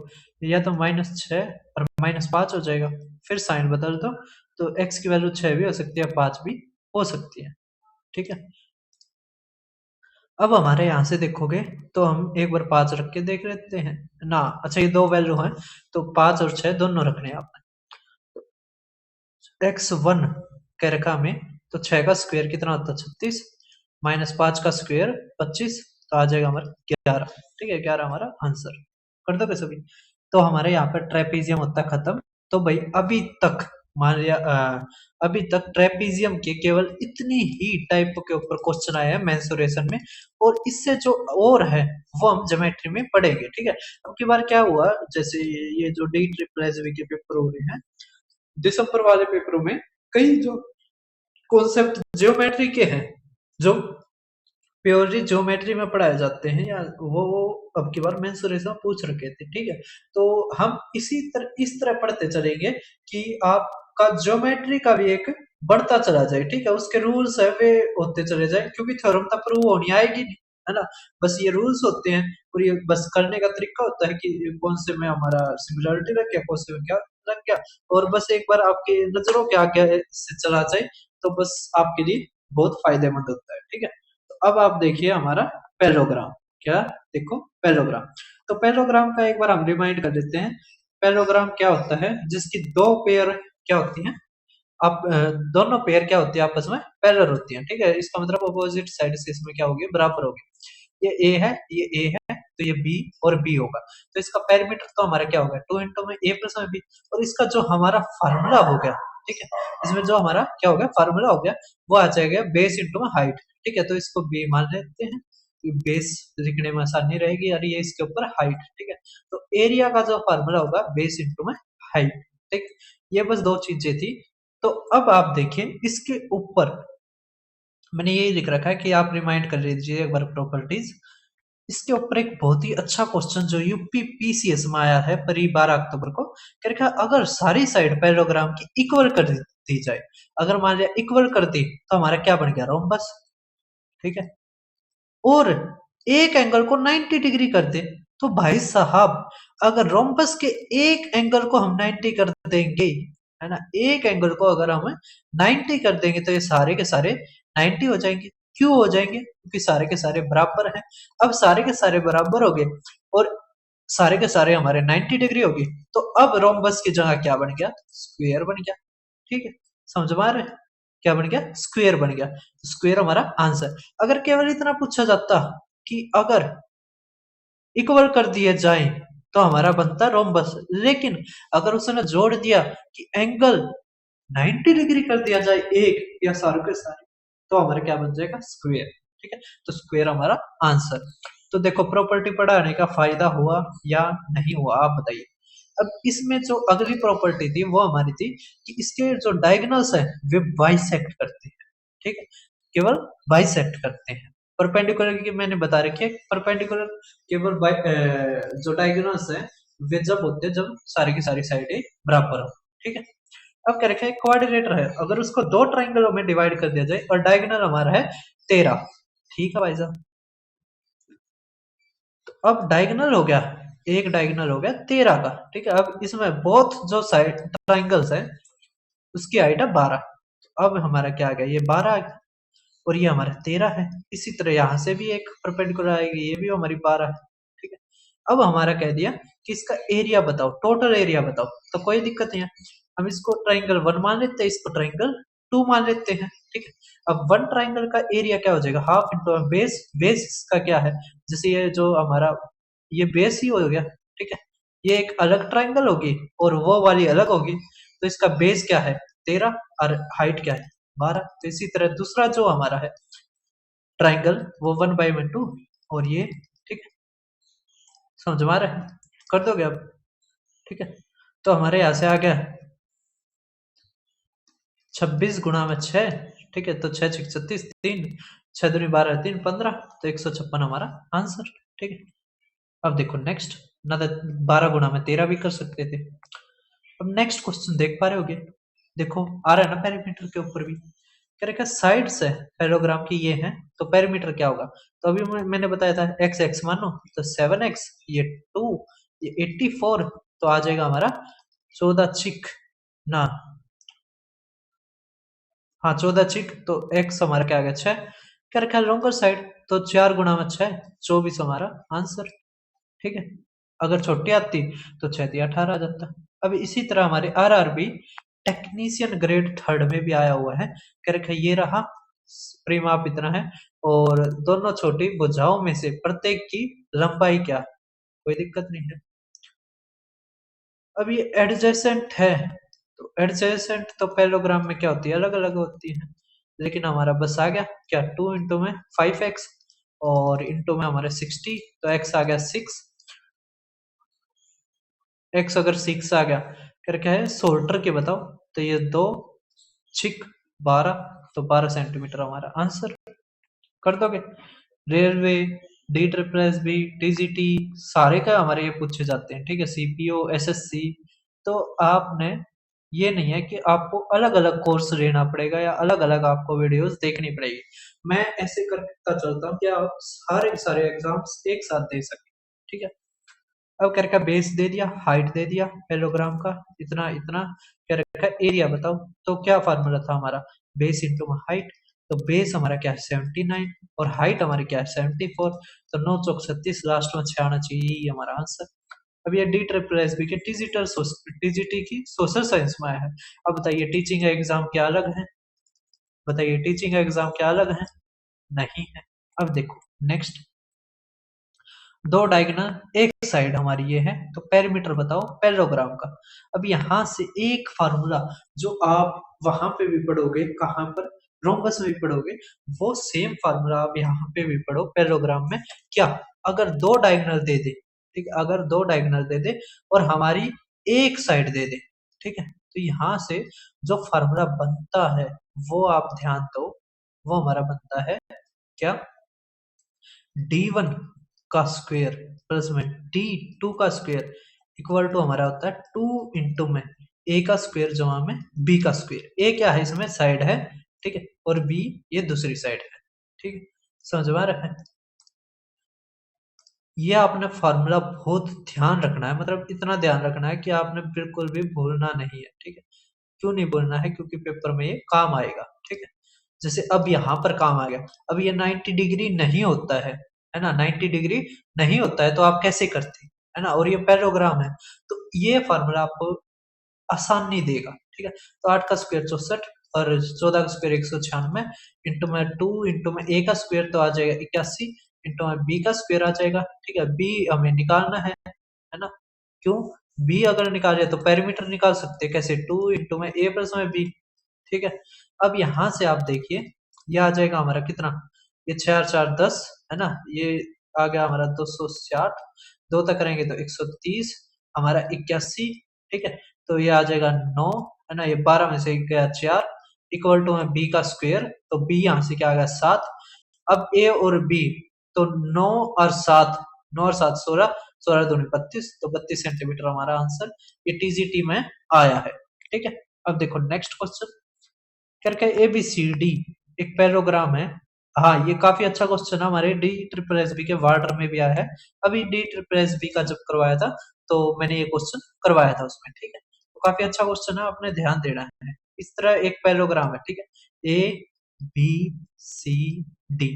या तो -6 और -5 हो जाएगा, फिर साइन बदल दो तो x की वैल्यू 6 भी हो सकती है, 5 भी हो सकती है, ठीक है। अब हमारे यहाँ से देखोगे तो हम एक बार 5 रख के देख लेते हैं ना, अच्छा ये दो वैल्यू है तो 5 और 6 दोनों रखने हैं आपने। x1 के रखा में, तो 6 का स्क्वायर कितना होता है 36, -5 का स्क्वायर 25, तो आ जाएगा हमारा 11, ठीक है, 11 हमारा आंसर। कर दोगे सभी, तो हमारे यहाँ पर ट्रेपीजियम होता है खत्म। तो भाई अभी तक मान लिया अभी तक ट्रेपीजियम के केवल इतनी ही टाइप के ऊपर क्वेश्चन आए हैं मेंसुरेशन में, और इससे जो और है वो हम ज्योमेट्री में पढ़ेंगे, ठीक है। अब की बार क्या हुआ, जैसे ये जो डी ट्रिपल एसवी के पेपर हो रहे हैं दिसंबर वाले पेपरों में, कई जो कॉन्सेप्ट ज्योमेट्री के हैं जो प्योरली ज्योमेट्री में पढ़ाए जाते हैं, या वो अब की बार मेंसुरेशन पूछ रखे थे, ठीक है। तो हम इस तरह पढ़ते चलेंगे कि आपका ज्योमेट्री का भी एक बढ़ता चला जाए, ठीक है, उसके रूल्स है वे होते चले जाए, क्योंकि थ्योरम तो प्रूव होनी आएगी नहीं, है ना, बस ये रूल्स होते हैं, और ये बस करने का तरीका होता है कि कौन से में हमारा सिमिलरिटी रख गया, कौन से में क्या रख गया, और बस एक बार आपकी नजरों के आगे से चला जाए तो बस आपके लिए बहुत फायदेमंद होता है, ठीक है। अब आप देखिए हमारा पैरेललोग्राम, क्या देखो पैरेललोग्राम, तो पैरेललोग्राम का एक बार हम रिमाइंड कर देते हैं। पैरेललोग्राम क्या होता है, जिसकी दो पेयर क्या होती हैं, आप दोनों पेयर क्या होती है आपस में पैरेलल होती हैं, ठीक है, इसका मतलब अपोजिट साइड से इसमें क्या होगी, बराबर होगी। ये ए है, ये ए है, तो ये बी और बी होगा, तो इसका पैरामीटर तो हमारा क्या होगा, 2 इंटू में ए प्लस में बी, और इसका जो हमारा फार्मूला हो गया, ठीक है, इसमें जो हमारा क्या हो गया फार्मूला हो गया, वो आ जाएगा बेस इंटू में हाइट, ठीक है, तो इसको बी मान लेते हैं, बेस लिखने में आसानी रहेगी, और ये इसके ऊपर हाइट, ठीक है। तो एरिया का जो फार्मूला होगा बेस इंटू में हाइट, ठीक, ये बस दो चीजें थी। तो अब आप देखिए इसके ऊपर मैंने यही लिख रखा है कि आप रिमाइंड कर लीजिए एक बार प्रॉपर्टीज। इसके ऊपर एक बहुत ही अच्छा क्वेश्चन जो यूपी पीसीएस में आया है परी 12 अक्टूबर को, क्या लिखा, अगर सारी साइड पैरेललोग्राम की इक्वल कर दी जाए, अगर मान लिया इक्वल कर दी तो हमारा क्या बन गया, रोम्बस, ठीक है, और एक एंगल को 90 डिग्री कर दे, तो भाई साहब अगर रोम्बस के एक एंगल को हम 90 कर देंगे, है ना, एक एंगल को अगर हम 90 कर देंगे तो ये सारे के सारे 90 हो जाएंगे, क्यों हो जाएंगे, क्योंकि सारे के सारे बराबर हैं। अब सारे के सारे बराबर हो गए और सारे के सारे हमारे 90 डिग्री होगी, तो अब रोम्बस की जगह क्या बन गया, स्क्वायर बन गया, ठीक है, समझ में आ रहा है, क्या बन गया, स्क्वायर बन गया, स्क्वायर हमारा आंसर। अगर केवल इतना पूछा जाता कि अगर इक्वल कर दिए जाए तो हमारा बनता रोम्बस, लेकिन अगर उसने जोड़ दिया कि एंगल 90 डिग्री कर दिया जाए एक या सारों के सारे, तो हमारा क्या बन जाएगा, स्क्वायर, ठीक है, तो स्क्वायर हमारा आंसर। तो देखो प्रॉपर्टी पढ़ाने का फायदा हुआ या नहीं हुआ, आप बताइए। अब इसमें जो अगली प्रॉपर्टी थी वो हमारी थी कि इसके जो डायगोनल्स है वे बाइसेक्ट करते हैं, ठीक है, केवल बाइसेक्ट करते हैं। परपेंडिकुलर की मैंने बता रखी है, परपेंडिकुलर केवल जो डायगोनल्स है वे जब होते हैं जब सारी की सारी साइडें बराबर हो, ठीक है। अब क्या रखा है, क्वाड्रिलेटर है, अगर उसको दो ट्राइंगलों में डिवाइड कर दिया जाए और डायगोनल हमारा है 13, ठीक है भाई साहब, तो अब डायगोनल हो गया, एक डायगोनल हो गया 13 का, ठीक है। अब इसमें बोथ जो साइड ट्राइंगल्स है उसकी हाइट है 12, अब हमारा क्या आ गया, ये 12 आ गया और ये हमारा 13 है, इसी तरह यहाँ से भी एक परपेंडिकुलर आएगी, ये भी हमारी 12 है, ठीक है। अब हमारा कह दिया कि इसका एरिया बताओ, टोटल एरिया बताओ, तो कोई दिक्कत नहीं है, हम इसको ट्राइंगल 1 मान लेते हैं, इसको ट्राइंगल 2 मान लेते हैं, ठीक है। अब वन ट्राइंगल का एरिया क्या हो जाएगा, हाफ इंटू बेस, बेस इसका क्या है, जैसे ये जो हमारा ये बेस ही हो गया, ठीक है, ये एक अलग ट्राइंगल होगी और वो वाली अलग होगी, तो इसका बेस क्या है 13 और हाइट क्या है 12, तो इसी तरह दूसरा जो हमारा है ट्राइंगल वो 1/2 और ये, ठीक है, समझ में आ रहा है, कर दोगे अब, ठीक है। तो हमारे यहाँ से आ गया 26 गुणा में 6, ठीक है। तो 6 6 36, 3 6 दूनी 12, 3 15, तो 156 हमारा आंसर, ठीक है। अब देखो नेक्स्ट, ना 12 गुणा में 13 भी कर सकते थे। अब नेक्स्ट क्वेश्चन देख पा रहे होगे, देखो आ रहा है ना पेरीमीटर के ऊपर भी, क्या रखा साइड्स है पैरेललोग्राम की ये है, तो पेरीमीटर क्या होगा। तो अभी मैंने बताया था एक्स एक्स मानो तो 7x, ये 2, ये 84, तो आ जाएगा हमारा 14 चिक ना, हाँ 14 चिक, तो x हमारा क्या आ गया 6, क्या रखा है लॉन्गर साइड, तो 4 गुणा में 6 24 हमारा आंसर, ठीक है। अगर छोटी आती तो 6 × 18 आ जाता। अब इसी तरह हमारे आरआरबी टेक्नीशियन ग्रेड थर्ड में भी आया हुआ है, क्या रखा है ये रहा, परिमाप इतना है, और दोनों छोटी भुजाओं में से प्रत्येक की लंबाई क्या, कोई दिक्कत नहीं है। अब ये एडजेसेंट है, तो एडजेसेंट तो पैरेललोग्राम में क्या होती है, अलग अलग होती है, लेकिन हमारा बस आ गया क्या 2 इंटू में 5x और इंटू में हमारे 60, तो x आ गया 6, x अगर 6 आ गया, फिर क्या है सोल्टर के बताओ, तो ये 2 6 12, तो 12 सेंटीमीटर हमारा आंसर, कर दोगे। Railway, D triple S B, TGT सारे का हमारे ये पूछे जाते हैं, ठीक है। सीपीओ, एसएससी, तो आपने ये नहीं है कि आपको अलग अलग कोर्स लेना पड़ेगा या अलग अलग आपको वीडियोस देखनी पड़ेगी। मैं ऐसे करता चलता हूँ कि आप सारे सारे एग्जाम्स एक साथ दे सकें, ठीक है। अब क्या रखा बेस दे दिया, हाइट दे दिया पैरेललोग्राम का इतना इतना, क्या रखा एरिया बताओ, तो क्या फार्मूला था हमारा, बेस इंटू हाइट, तो बेस हमारा क्या है 79 और हाइट हमारी क्या है 74, तो 9 चौक 36, लास्ट में 6 आना चाहिए, यही हमारा आंसर। अब ये डी ट्रिपल एस बी के टीजीटी की सोशल साइंस में आया है। अब बताइए टीचिंग का एग्जाम क्या अलग है, बताइए टीचिंग का एग्जाम क्या अलग है, नहीं है। अब देखो नेक्स्ट, दो डायगोनल एक साइड हमारी ये है, तो पेरीमीटर बताओ पैरेललोग्राम का। अब यहां से एक फार्मूला जो आप वहां पे भी पढ़ोगे, कहां पर रोम्बस में भी पढ़ोगे, वो सेम फार्मूला आप यहाँ पे भी पढ़ो पैरेललोग्राम में। क्या, अगर दो डायगोनल दे दे, ठीक है, अगर दो डायगोनल दे दे और हमारी एक साइड दे दे, ठीक है, तो यहाँ से जो फार्मूला बनता है वो आप ध्यान दो, वो हमारा बनता है क्या, D1 का स्क्वायर प्लस में D2 का स्क्वायर इक्वल टू हमारा होता है 2 इंटू में A का स्क्वायर जमा में B का स्क्वायर। A क्या है इसमें साइड है, ठीक है, और B ये दूसरी साइड है, ठीक है, समझ में आ रहा है। ये आपने फार्मूला बहुत ध्यान रखना है, मतलब इतना ध्यान रखना है कि आपने बिल्कुल भी भूलना नहीं है, ठीक है। क्यों नहीं भूलना है, क्योंकि पेपर में ये काम आएगा, ठीक है। जैसे अब यहाँ पर काम आ गया, अब ये 90 डिग्री नहीं होता है ना, 90 डिग्री नहीं होता है तो आप कैसे करते, है ना, और ये पैरेललोग्राम है, तो ये फार्मूला आपको आसानी देगा, ठीक है। तो 8 का स्क्वायर 64 और 14 का स्क्वायर 196, इंटू में 2 इंटू में A का स्क्वायर तो आ जाएगा 81, इंटू में B का स्क्वायर आ जाएगा, ठीक है। B हमें निकालना है ना, क्यों, B अगर निकाले तो पेरीमीटर निकाल सकते हैं कैसे, 2 इंटू में A प्लस में B, ठीक है। अब यहाँ से आप देखिए ये आ जाएगा हमारा कितना, ये 4 4 10 है ना, ये आ गया हमारा 260, दो तक करेंगे तो 130 हमारा 81, ठीक है। तो ये आ जाएगा 9, है ना, ये 12 में से गया 4 इक्वल टू है बी का स्क्वायर, तो बी यहाँ से क्या आ गया 7। अब ए और बी, तो 9 और 7, 9 और 7 16, 16 दूनी 32, तो 32 सेंटीमीटर हमारा आंसर ये टीजीटी में आया है, ठीक है। अब देखो नेक्स्ट क्वेश्चन करके एबीसीडी एक पैराग्राम है। हाँ ये काफी अच्छा क्वेश्चन है, हमारे डी ट्रिपल एस बी के वार्डर में भी आया है। अभी डी ट्रिपल एस बी का जब करवाया था तो मैंने ये क्वेश्चन करवाया था उसमें, ठीक है। तो काफी अच्छा क्वेश्चन है, आपने ध्यान देना है। इस तरह एक पैराग्राम है, ठीक है, ए बी सी डी।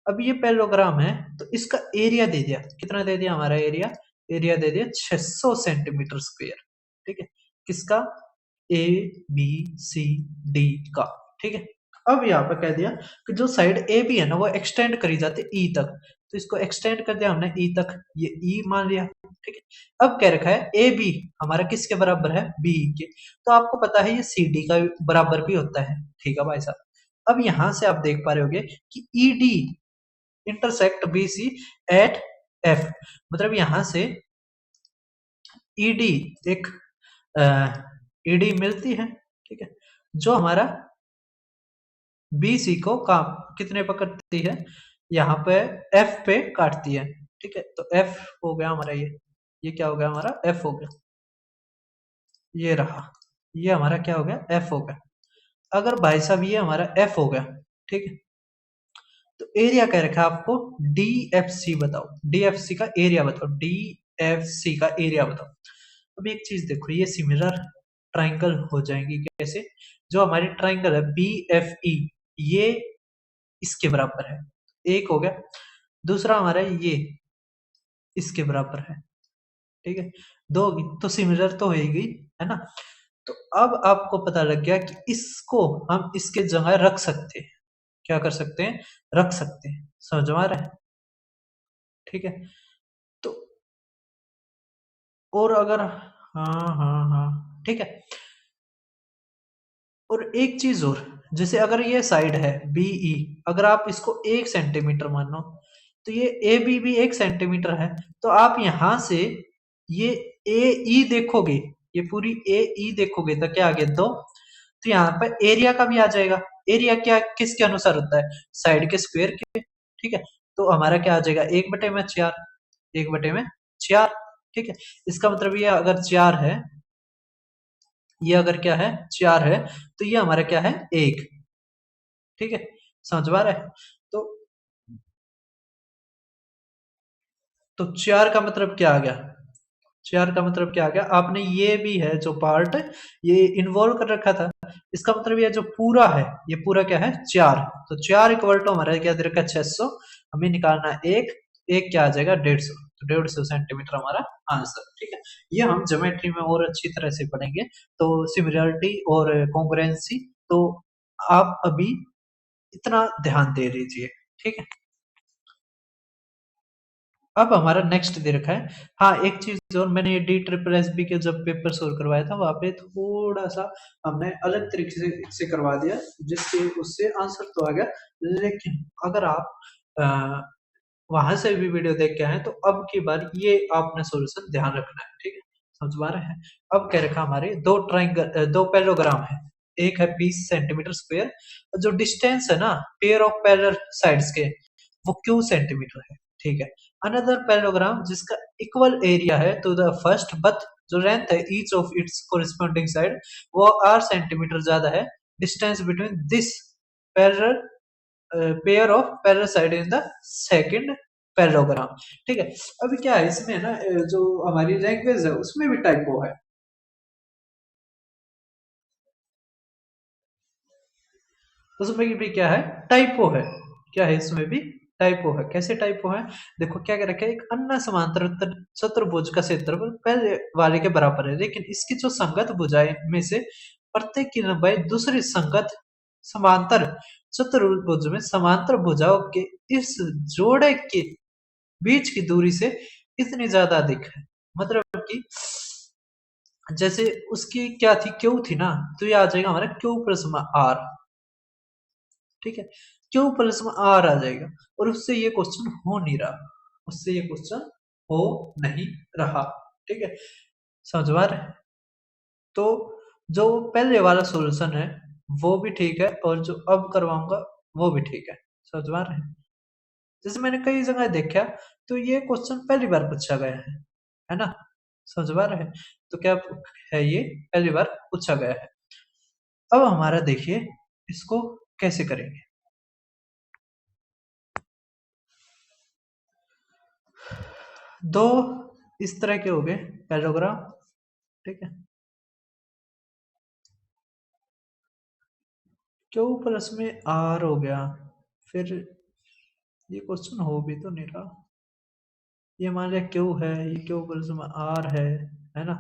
अब ये पैरेललोग्राम है, तो इसका एरिया दे दिया, कितना दे दिया हमारा एरिया, एरिया दे दिया 600 सेंटीमीटर स्क्वायर, ठीक है, किसका, ए बी सी डी का, ठीक है। अब यहाँ पे कह दिया कि जो साइड ए बी है ना वो एक्सटेंड करी जाती है ई तक, तो इसको एक्सटेंड कर दिया हमने ई तक, ये ई मान लिया, ठीक है। अब कह रखा है ए बी हमारा किसके बराबर है, बी के, तो आपको पता है ये सी डी का बराबर भी होता है, ठीक है भाई साहब। अब यहां से आप देख पा रहे होगे कि E D intersect B C at F, मतलब यहां से ईडी एक ईडी मिलती है, ठीक है, जो हमारा बीसी को काम कितने पर करती है, यहाँ पे एफ पे काटती है, ठीक है। तो एफ हो गया हमारा ये क्या हो गया हमारा एफ हो गया, ये रहा, ये हमारा क्या हो गया एफ हो गया। अगर भाई साहब ये हमारा एफ हो गया, ठीक है, तो एरिया कह रखा है आपको डीएफसी बताओ, डीएफसी का एरिया बताओ, डीएफसी का एरिया बताओ। अब एक चीज देखो, ये सिमिलर ट्राइंगल हो जाएंगी कैसे, जो हमारी ट्राइंगल है बी एफ ई, ये इसके बराबर है, एक हो गया। दूसरा हमारा ये इसके बराबर है, ठीक है, दो होगी तो सिमिलर तो होगी, है ना। तो अब आपको पता लग गया कि इसको हम इसके जगह रख सकते हैं, क्या कर सकते हैं, रख सकते हैं, समझ में आ रहा है, ठीक है। तो और अगर हाँ ठीक है, और एक चीज और, जैसे अगर ये साइड है बीई, अगर आप इसको 1 सेंटीमीटर मानो, तो ये ए बी भी 1 सेंटीमीटर है, तो आप यहां से ये ए ई देखोगे, ये पूरी ए ई देखोगे तो क्या आ गया 2, तो यहाँ पर एरिया का भी आ जाएगा। एरिया क्या किसके अनुसार होता है, साइड के स्क्वायर के, ठीक है। तो हमारा क्या आ जाएगा 1/4, 1/4, ठीक है। इसका मतलब ये अगर 4 है, ये अगर क्या है 4 है, तो ये हमारा क्या है 1, ठीक है, समझ में आ रहा है। तो 4 का मतलब क्या आ गया, 4 का मतलब क्या आ गया, आपने ये भी है जो पार्ट ये इन्वॉल्व कर रखा था, इसका मतलब ये जो पूरा है, ये पूरा क्या है 4, तो 4 इक्वल टू हमारा क्या दे रखा है 600, हमें निकालना है एक, एक क्या आ जाएगा 150, तो 150 सेंटीमीटर हमारा आंसर, ठीक है। ये हम ज्योमेट्री में और अच्छी तरह से पढ़ेंगे, तो सिमिलरिटी और कॉन्ग्रुएंसी, तो आप अभी इतना ध्यान दे लीजिए, ठीक है। अब हमारा नेक्स्ट दे रखा है, हाँ एक चीज और, मैंने डी ट्रिपल एस बी के जब पेपर सोल्व करवाया था वहां पे थोड़ा सा हमने अलग तरीके से करवा दिया, जिससे उससे आंसर तो आ गया, लेकिन अगर आप वहां से भी वीडियो देख के आए तो अब की बार ये आपने सोल्यूशन ध्यान रखना है, ठीक है, समझ पा रहे हैं। अब कह रखा हमारे दो ट्राइंगल, दो पैरेललोग्राम है, एक है 20 सेंटीमीटर स्क्वायर, जो डिस्टेंस है ना पेयर ऑफ पैरेलल साइड्स के, वो क्यू सेंटीमीटर है, ठीक है। अनदर पैरेललोग्राम जिसका इक्वल एरिया है टू द फर्स्ट, बट जो लेंथ है ईच ऑफ इट्स कोरिस्पोंडिंग साइड वो 8 सेंटीमीटर ज्यादा है, distance between this parallel pair of parallel side in the second parallelogram, ठीक है। अभी क्या है इसमें ना जो हमारी लैंग्वेज है उसमें भी टाइपो है, उसमें भी क्या है टाइपो है, क्या है इसमें भी टाइपो है। कैसे टाइपो है, देखो क्या कर रखा है, एक अन्य समांतर चतुर्भुज का क्षेत्रफल पहले वाले के बराबर है, लेकिन इसकी जो संगत भुजाएं में से प्रत्येक की लंबाई दूसरी संगत समांतर चतुर्भुज में समांतर भुजाओं के इस जोड़े के बीच की दूरी से इतनी ज्यादा अधिक है, मतलब कि जैसे उसकी क्या थी क्यू थी ना, तो ये आ जाएगा हमारा क्यू प्लस में आर, ठीक है, क्यू प्लस में आर आ जाएगा, और उससे ये क्वेश्चन हो नहीं रहा, उससे ये क्वेश्चन हो नहीं रहा, ठीक है, समझ में आ रहा है। तो जो पहले वाला सॉल्यूशन है वो भी ठीक है, और जो अब करवाऊंगा वो भी ठीक है, समझ में आ रहा है। जैसे मैंने कई जगह देखा, तो ये क्वेश्चन पहली बार पूछा गया है ना, समझ में आ रहा है। तो क्या है, ये पहली बार पूछा गया है। अब हमारा देखिए इसको कैसे करेंगे, दो इस तरह के हो गए पैराग्राफ, ठीक है, क्यू प्लस में आर हो गया, फिर ये क्वेश्चन हो भी तो नहीं रहा, ये मान लिया क्यू है, ये क्यू प्लस में आर है ना,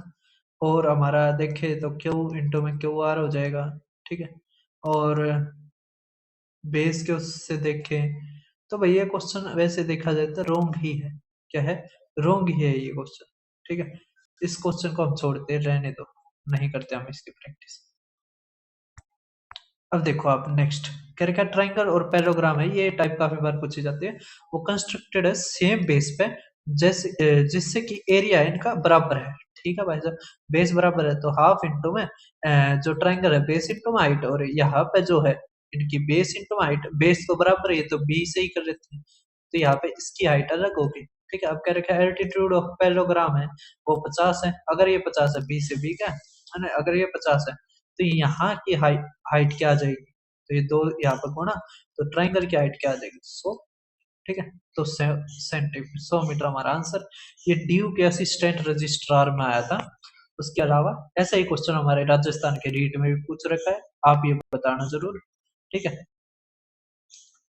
और हमारा देखे तो क्यू इंटू में क्यू आर हो जाएगा, ठीक है। और बेस के उससे देखें तो भैया क्वेश्चन वैसे देखा जाए तो रोंग ही है, क्या है, रोंग ही है ये क्वेश्चन, ठीक है। इस क्वेश्चन को हम छोड़ते रहने दो, नहीं करते हम इसकी प्रैक्टिस। अब देखो आप नेक्स्ट क्या ट्राइंगल और पैरेललोग्राम है, ये टाइप काफी बार पूछी जाती है, वो कंस्ट्रक्टेड है सेम बेस पे, जैसे जिससे कि एरिया इनका बराबर है, ठीक है भाई साहब, बेस बराबर है तो हाफ इंटू में जो ट्राइंगल है बेस इंटू हाइट, और यहाँ पे जो है इनकी बेस इंटू हाइट, बेस तो बराबर है, ये तो बी से ही कर लेते हैं, तो यहाँ पे इसकी हाइट अलग होगी। ठीक है, अब कह रखा है एल्टीट्यूड ऑफ पैरेललोग्राम है वो 50 है, अगर ये 50 है बी से बी का है ना, अगर ये 50 है तो यहाँ की हाइट हाइट क्या आ जाएगी, तो ये दो यहाँ पर गुणा, तो ट्राइंगल की हाइट क्या आ जाएगी 100। ठीक है, तो सेंटीमीटर 100 मीटर हमारा आंसर। ये ड्यू के असिस्टेंट रजिस्ट्रार में आया था। उसके अलावा ऐसा ही क्वेश्चन हमारे राजस्थान के रीट में भी पूछ रखा है, आप ये बताना जरूर। ठीक है,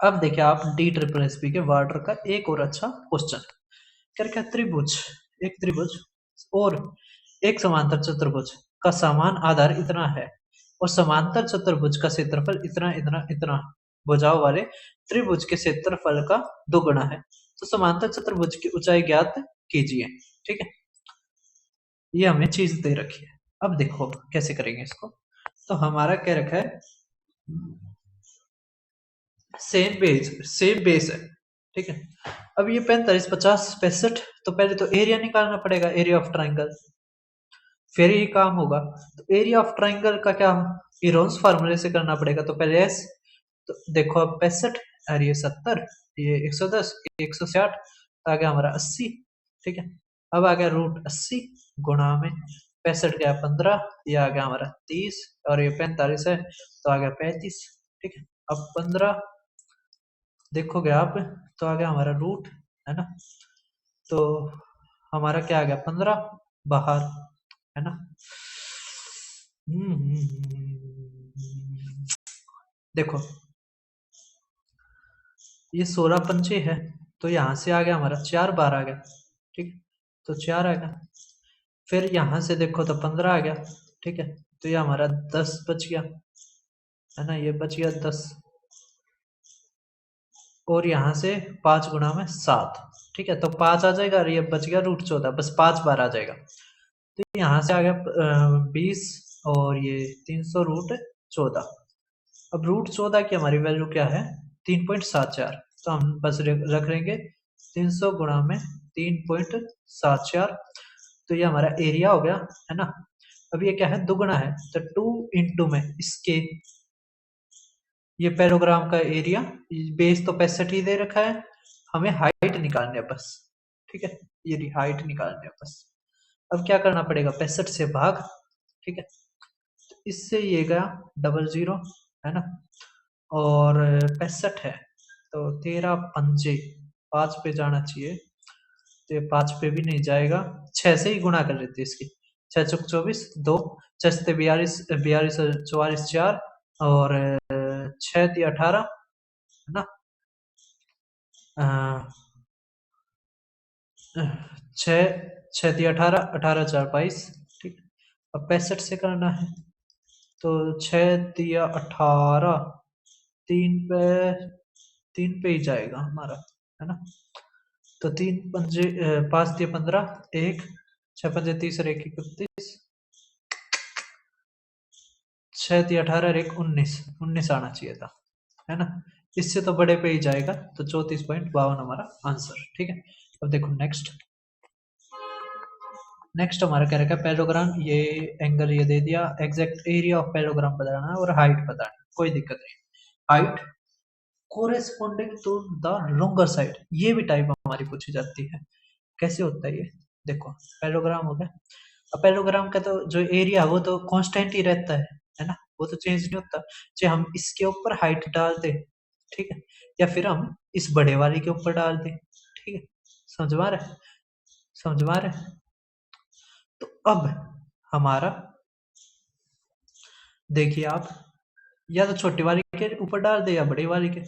अब देखिए आप डी ट्रिपल एस पी के वार्डर का एक और अच्छा क्वेश्चन क्या त्रिभुज, एक त्रिभुज और एक समांतर चतुर्भुज का समान आधार इतना है और समांतर चतुर्भुज का क्षेत्रफल इतना इतना इतना भुजाओं वाले त्रिभुज के क्षेत्रफल का दोगुना है, तो समांतर चतुर्भुज की ऊंचाई ज्ञात कीजिए। ठीक है, ये हमें चीज दे रखी है। अब देखो कैसे करेंगे इसको, तो हमारा क्या रखा है, सेम बेस है। ठीक है, अब ये 45 50 65, तो पहले तो एरिया निकालना पड़ेगा, एरिया ऑफ ट्राइंगल, फिर ही काम होगा। तो एरिया ऑफ ट्राइंगल का क्या इरोन्स फार्मूले से करना पड़ेगा, तो पहले एस, तो देखो अब 65 और ये 70, ये 110 160, तो आ गया हमारा 80। ठीक है, अब आ गया √80 गुणा में 65 गया 15, ये आ गया हमारा 30, और ये 45 है तो आ गया 35। ठीक है, अब 15 देखोगे आप तो आ गया हमारा रूट, है ना, तो हमारा क्या आ गया 15 बाहर, है ना। देखो ये 16 पंचे है, तो यहाँ से आ गया हमारा 4 बार आ गया। ठीक है, तो 4 आ गया, फिर यहाँ से देखो तो 15 आ गया। ठीक है, तो ये हमारा 10 बच गया, है ना, ये बच गया 10, और यहाँ से 5 गुणा में 7। ठीक है, तो 5 आ जाएगा और ये बच गया √14, बस 5 बार आ जाएगा, तो यहाँ से आ गया 20, और ये 300 √14। अब √14 की हमारी वैल्यू क्या है 3.74, तो हम बस रख लेंगे 300 गुणा में 3.74, तो ये हमारा एरिया हो गया, है ना। अब ये क्या है दुगुना है, तो 2 इंटू में इसके ये पैरोग्राम का एरिया, बेस तो 65 ही दे रखा है, हमें हाइट निकालनी है बस। ठीक है, ये हाइट निकालनी है बस। अब क्या करना पड़ेगा 65 से भाग। ठीक है, तो इससे ये गया 00, है ना, और 65 है तो 13 पंजे 5 पे जाना चाहिए, तो ये 5 पे भी नहीं जाएगा, 6 से ही गुणा कर लेते हैं इसकी, 6 चौक 24, 2 6 42 42 44 4, और 6 × 18, है ना, 6 6 × 18 18 4 22। ठीक, अब 65 से करना है, तो 6 × 18 3 पे ही जाएगा हमारा, है ना, तो 3 पंजे 5 × 15 1, 6 पंजे 30 और 1 31, 6 × 18 और 1 19 19 आना चाहिए था, है ना, इससे तो बड़े पे ही जाएगा, तो 34.52 हमारा आंसर। ठीक है, अब देखो नेक्स्ट हमारा क्या रखा है पैरेललोग्राम, ये एंगल ये दे दिया, एग्जैक्ट एरिया ऑफ पैरेललोग्राम बताना है और हाइट बताना है, कोई दिक्कत नहीं। Height corresponding to the longer side, ये भी टाइप हमारी पूछी जाती है। कैसे होता है ये, देखो पैरेललोग्राम हो गया, अब पैरेललोग्राम का तो जो एरिया है वो तो कांस्टेंट ही रहता है ना, वो तो चेंज नहीं होता, चाहे हम इसके ऊपर हाइट डाल दें, ठीक है, या फिर हम इस बड़े वाले के ऊपर डाल दें। ठीक है, समझ में आ रहा है, समझ में आ रहा है। तो अब हमारा देखिए आप या तो छोटी वाली के ऊपर डाल दे या बड़ी वाली के।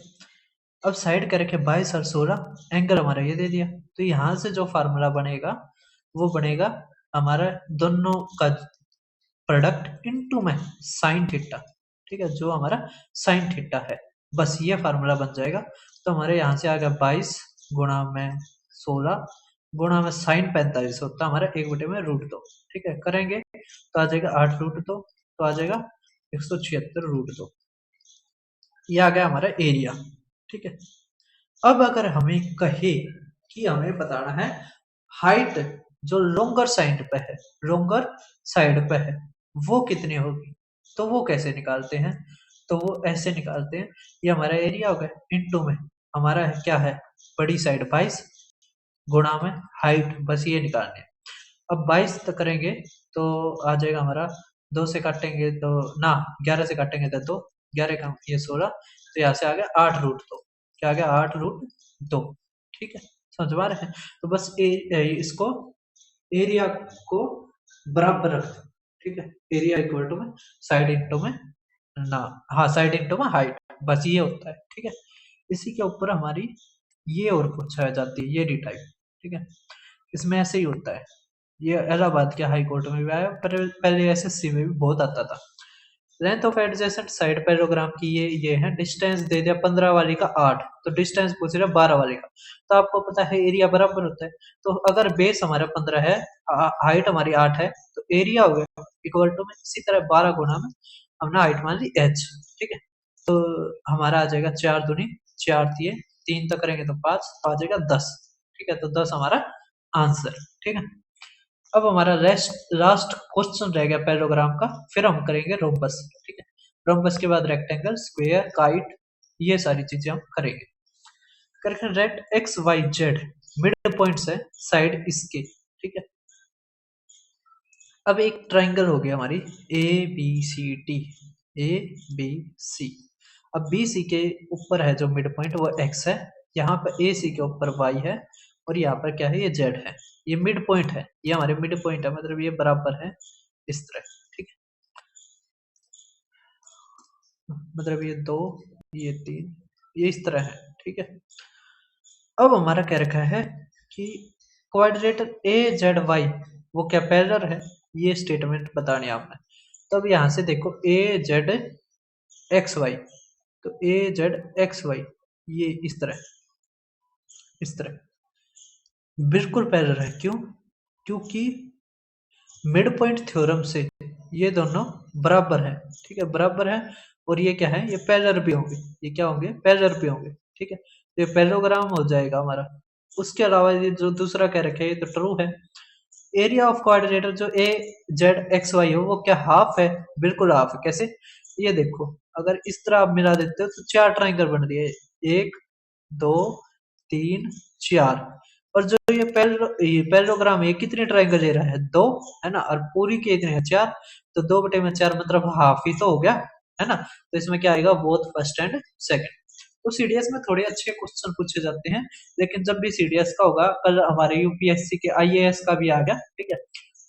अब साइड का रखे 22 और 16, एंगल हमारा ये दे दिया, तो यहाँ से जो फार्मूला बनेगा वो बनेगा हमारा दोनों का प्रोडक्ट इनटू में साइन थीटा। ठीक है, जो हमारा साइन थीटा है, बस ये फार्मूला बन जाएगा। तो हमारे यहाँ से आ गया 22 गुणा में 16 गुणा में साइन 45 होता है हमारा 1/√2। ठीक है, करेंगे तो आ जाएगा 8√2, तो आ जाएगा 176√2। ये आ गया हमारा एरिया। ठीक है, अब अगर हमें कहे कि हमें बताना है हाइट जो लोंगर साइड पे है, लोंगर साइड पे है, वो कितनी होगी? तो वो कैसे निकालते हैं? तो वो ऐसे निकालते हैं, ये हमारा एरिया हो गया इनटू में हमारा है क्या है, बड़ी साइड 22 गुणा में हाइट, बस ये निकालने हैं। अब 22 तक करेंगे तो आ जाएगा हमारा, 2 से काटेंगे तो ना, 11 से काटेंगे तो 11 का ये 16, तो यहाँ से आ गया 8 रूट 2, क्या आ गया 8 रूट 2, ठीक है, समझ पा रहे हैं? तो बस इसको एरिया को बराबर रख दो, ठीक है, एरिया इक्वल टू में साइड इंटू में ना, हाँ साइड इंटू में हाइट, बस ये होता है, ठीक है। इसी के ऊपर हमारी ये और पूछा जाती है, ये डी टाइप, ठीक है, इसमें ऐसे ही होता है। ये इलाहाबाद के हाई कोर्ट में भी आया, पर पहले एसएससी में भी बहुत आता था। Length of adjacent side parallelogram की ये है, डिस्टेंस दे दिया 15 वाली का 8, तो डिस्टेंस पूछ रहा 12 वाले का, तो आपको पता है एरिया बराबर होता है, तो अगर बेस हमारा 15 है, हाइट हमारी 8 है, तो एरिया हो गया इक्वल टू में इसी तरह 12 गुना में हमने हाइट मान ली h, ठीक है, तो हमारा आ जाएगा 4 दूनी 4 दिए 3 तक करेंगे तो 5, तो आ जाएगा 10, ठीक है, तो 10 हमारा आंसर, ठीक है। अब हमारा लास्ट क्वेश्चन रह गया पैरेललोग्राम का, फिर हम करेंगे रोम्बस, ठीक है, रोम्बस के बाद रेक्टेंगल, स्क्वायर, काइट, ये सारी चीजें हम करेंगे। करके रेट X Y Z midpoints है साइड इसके, ठीक है। अब एक ट्राइंगल हो गया हमारी A B C T, A B C, अब बी सी के ऊपर है जो मिड पॉइंट वो एक्स है, यहाँ पर ए सी के ऊपर वाई है, और यहाँ पर क्या है ये जेड है, ये मिड पॉइंट है, ये हमारे मिड पॉइंट है, मतलब ये बराबर है इस तरह, ठीक है, मतलब ये 2 ये 3 ये इस तरह है, ठीक है। अब हमारा क्या रखा है कि क्वाड्रेटर ए जेड वाई वो क्या पैरेलल है, ये स्टेटमेंट बतानी है आपने। तो अब यहाँ से देखो ए जेड एक्स वाई, तो ए जेड एक्स वाई ये इस तरह बिल्कुल पैरेलल है, क्यों? क्योंकि मिड पॉइंट थ्योरम से ये दोनों बराबर है, ठीक है, बराबर है, और ये क्या है, ये पैरेलल भी होंगे, ये क्या होंगे, पैरेलल भी होंगे, ठीक है, तो ये पैरेललोग्राम हो जाएगा हमारा। उसके अलावा ये जो दूसरा कह रखे है ये तो ट्रू है। एरिया ऑफ क्वाड्रिलेटरल जो ए जेड एक्स वाई हो वो क्या हाफ है, बिल्कुल हाफ है, कैसे? ये देखो अगर इस तरह आप मिला देते हो तो 4 ट्राइंगल बन रही है, 1 2 3 4, और जो ये पैरेललोग्राम है ये कितने ट्राइंगल ले रहा है, 2, है ना, और पूरी के इतने हैं 4, तो 2/4 मतलब हाफ ही तो हो गया, है ना, तो इसमें क्या आएगा, बोथ फर्स्ट एंड सेकंड। तो सीडीएस में थोड़े अच्छे क्वेश्चन पूछे जाते हैं, लेकिन जब भी सीडीएस का होगा, कल हमारे यूपीएससी के आईएएस का भी आ गया, ठीक है,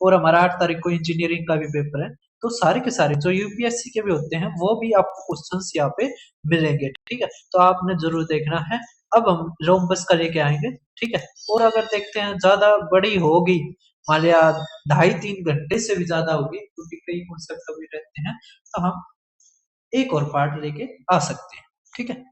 और हमारा 8 तारीख को इंजीनियरिंग का भी पेपर है, तो सारे के सारे जो यूपीएससी के भी होते हैं वो भी आपको क्वेश्चंस यहाँ पे मिलेंगे, ठीक है, तो आपने जरूर देखना है। अब हम रोम्बस का लेके आएंगे, ठीक है, और अगर देखते हैं ज्यादा बड़ी होगी, मान लिया 2.5-3 घंटे से भी ज्यादा होगी, क्योंकि कई कॉन्सेप्ट कभी रहते हैं, तो हम एक और पार्ट लेके आ सकते हैं, ठीक है।